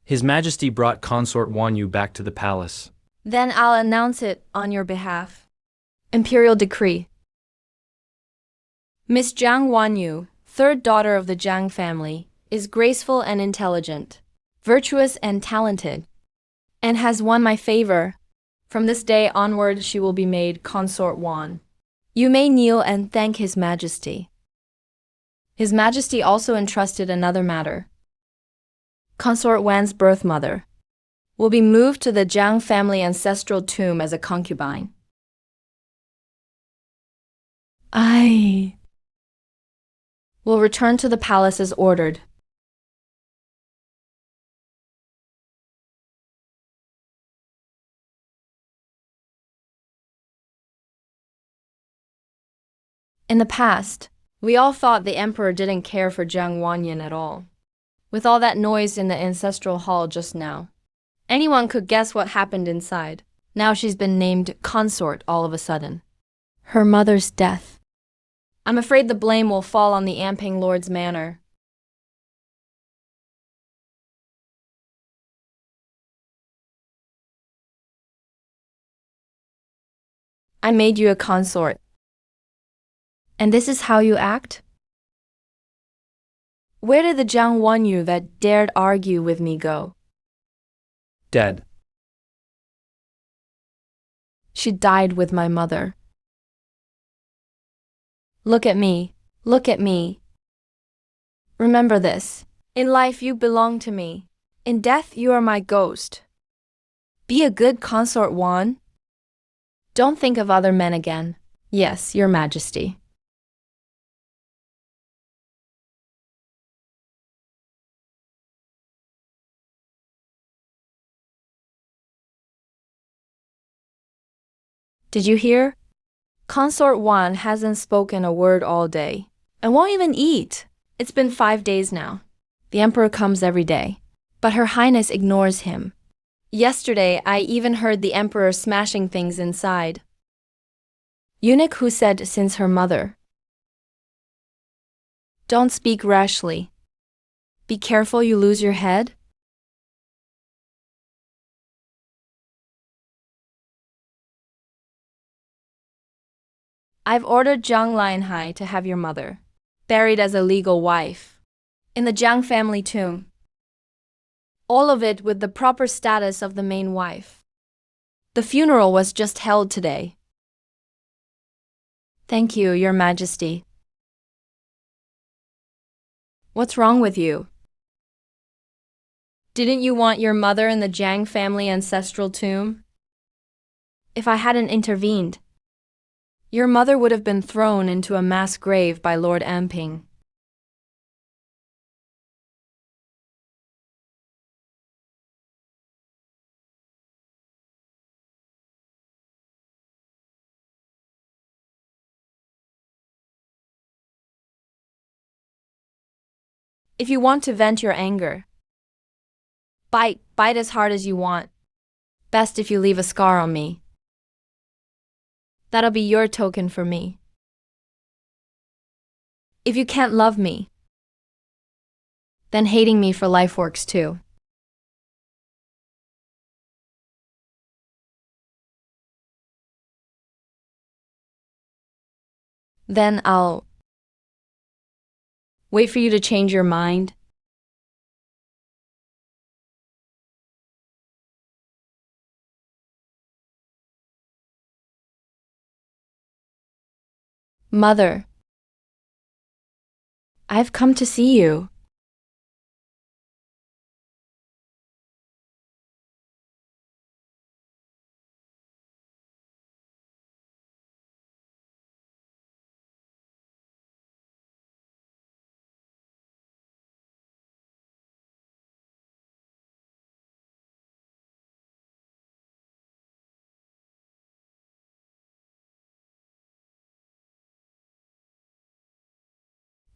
His Majesty brought Consort Wanyu back to the palace. Then I'll announce it on your behalf. Imperial decree. Miss Jiang Wanyu, third daughter of the Jiang family, is graceful and intelligent, virtuous and talented, and has won my favor. From this day onward, she will be made Consort Wan. You may kneel and thank His Majesty. His Majesty also entrusted another matter. Consort Wan's birth mother will be moved to the Jiang family ancestral tomb as a concubine. I will return to the palace as ordered. In the past, we all thought the emperor didn't care for Jiang Wanyan at all. With all that noise in the ancestral hall just now, anyone could guess what happened inside. Now she's been named consort all of a sudden. Her mother's death. I'm afraid the blame will fall on the Amping Lord's manor. I made you a consort. And this is how you act? Where did the Jiang Wanyu that dared argue with me go? Dead. She died with my mother. Look at me. Look at me. Remember this. In life you belong to me. In death you are my ghost. Be a good consort, Wan. Don't think of other men again. Yes, Your Majesty. Did you hear? Consort Wan hasn't spoken a word all day, and won't even eat. It's been 5 days now. The emperor comes every day, but Her Highness ignores him. Yesterday, I even heard the emperor smashing things inside. Eunuch who said since her mother. Don't speak rashly. Be careful you lose your head. I've ordered Zhang Lionhai to have your mother buried as a legal wife in the Jiang family tomb. All of it with the proper status of the main wife. The funeral was just held today. Thank you, Your Majesty. What's wrong with you? Didn't you want your mother in the Jiang family ancestral tomb? If I hadn't intervened, your mother would have been thrown into a mass grave by Lord Amping. If you want to vent your anger, bite as hard as you want. Best if you leave a scar on me. That'll be your token for me. If you can't love me, then hating me for life works too. Then I'll wait for you to change your mind. Mother, I've come to see you.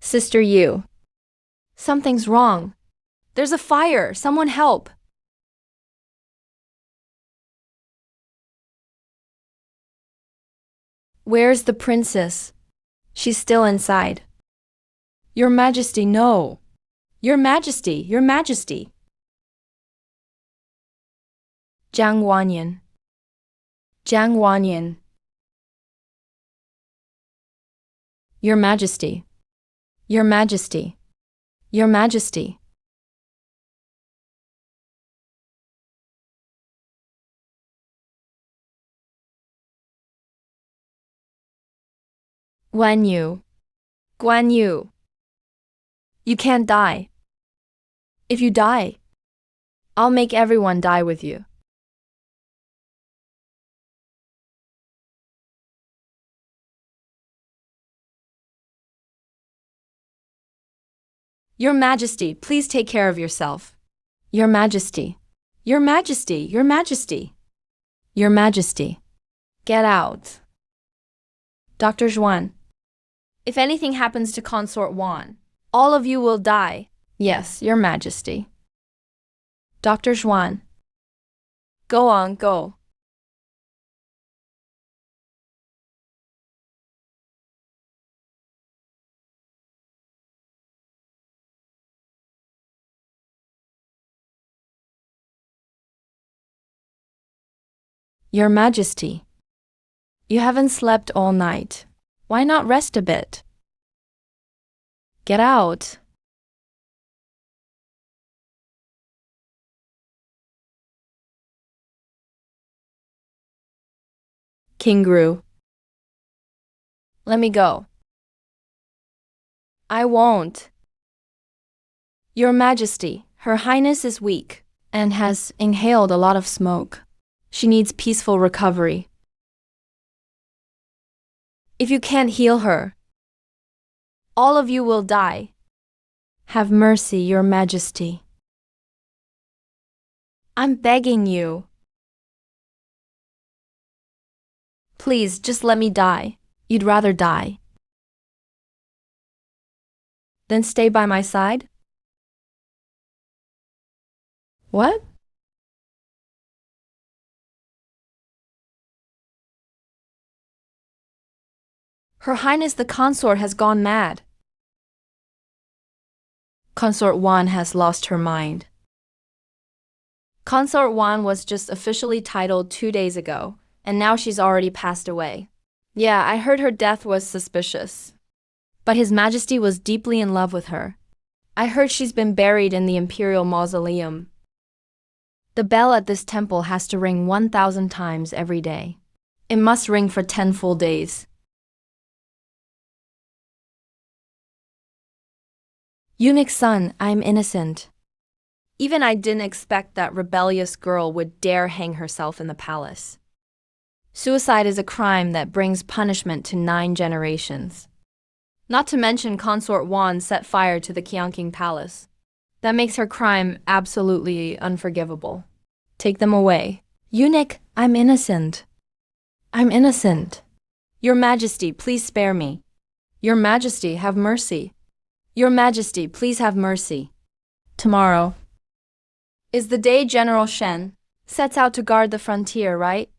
Sister Yu, something's wrong. There's a fire. Someone help. Where's the princess? She's still inside. Your Majesty, no. Your Majesty, Your Majesty. Zhang Wanyan. Zhang Wanyan. Your Majesty. Your Majesty. Your Majesty. Wanyu. Guan Yu. You can't die. If you die, I'll make everyone die with you. Your Majesty, please take care of yourself. Your Majesty. Your Majesty, Your Majesty. Your Majesty. Get out. Dr. Zhuan. If anything happens to Consort Wan, all of you will die. Yes, Your Majesty. Dr. Zhuan. Go on, go. Your Majesty, you haven't slept all night. Why not rest a bit? Get out. King Gru. Let me go. I won't. Your Majesty, Her Highness is weak and has inhaled a lot of smoke. She needs peaceful recovery. If you can't heal her, all of you will die. Have mercy, Your Majesty. I'm begging you. Please, just let me die. You'd rather die than stay by my side? What? Her Highness the Consort has gone mad. Consort Wan has lost her mind. Consort Wan was just officially titled 2 days ago, and now she's already passed away. Yeah, I heard her death was suspicious. But His Majesty was deeply in love with her. I heard she's been buried in the Imperial mausoleum. The bell at this temple has to ring 1,000 times every day. It must ring for 10 full days. Eunuch's son, I'm innocent. Even I didn't expect that rebellious girl would dare hang herself in the palace. Suicide is a crime that brings punishment to 9 generations. Not to mention Consort Wan set fire to the Qianqing palace. That makes her crime absolutely unforgivable. Take them away. Eunuch, I'm innocent. I'm innocent. Your Majesty, please spare me. Your Majesty, have mercy. Your Majesty, please have mercy. Tomorrow is the day General Shen sets out to guard the frontier, right?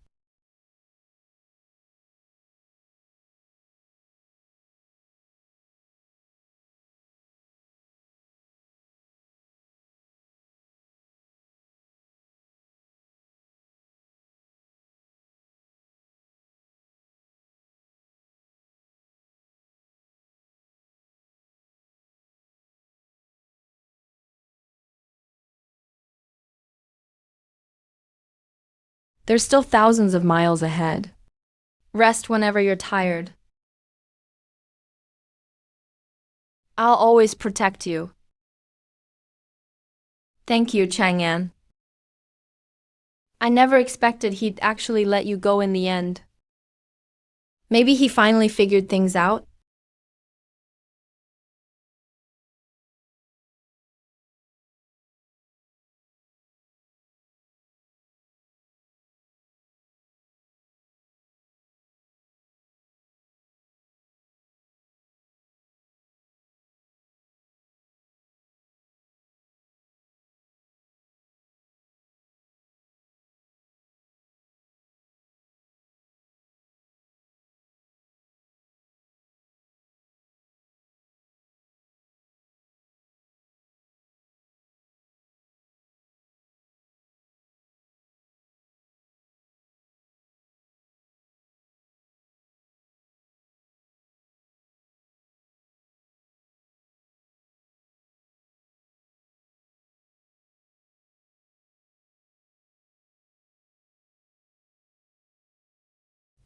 There's still thousands of miles ahead. Rest whenever you're tired. I'll always protect you. Thank you, Changan. I never expected he'd actually let you go in the end. Maybe he finally figured things out?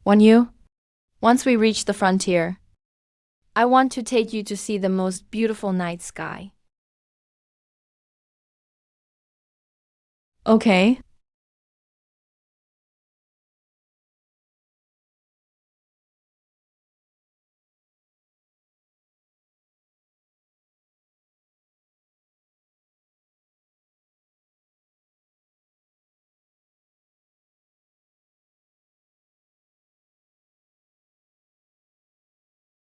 Wanyu, once we reach the frontier, I want to take you to see the most beautiful night sky. Okay.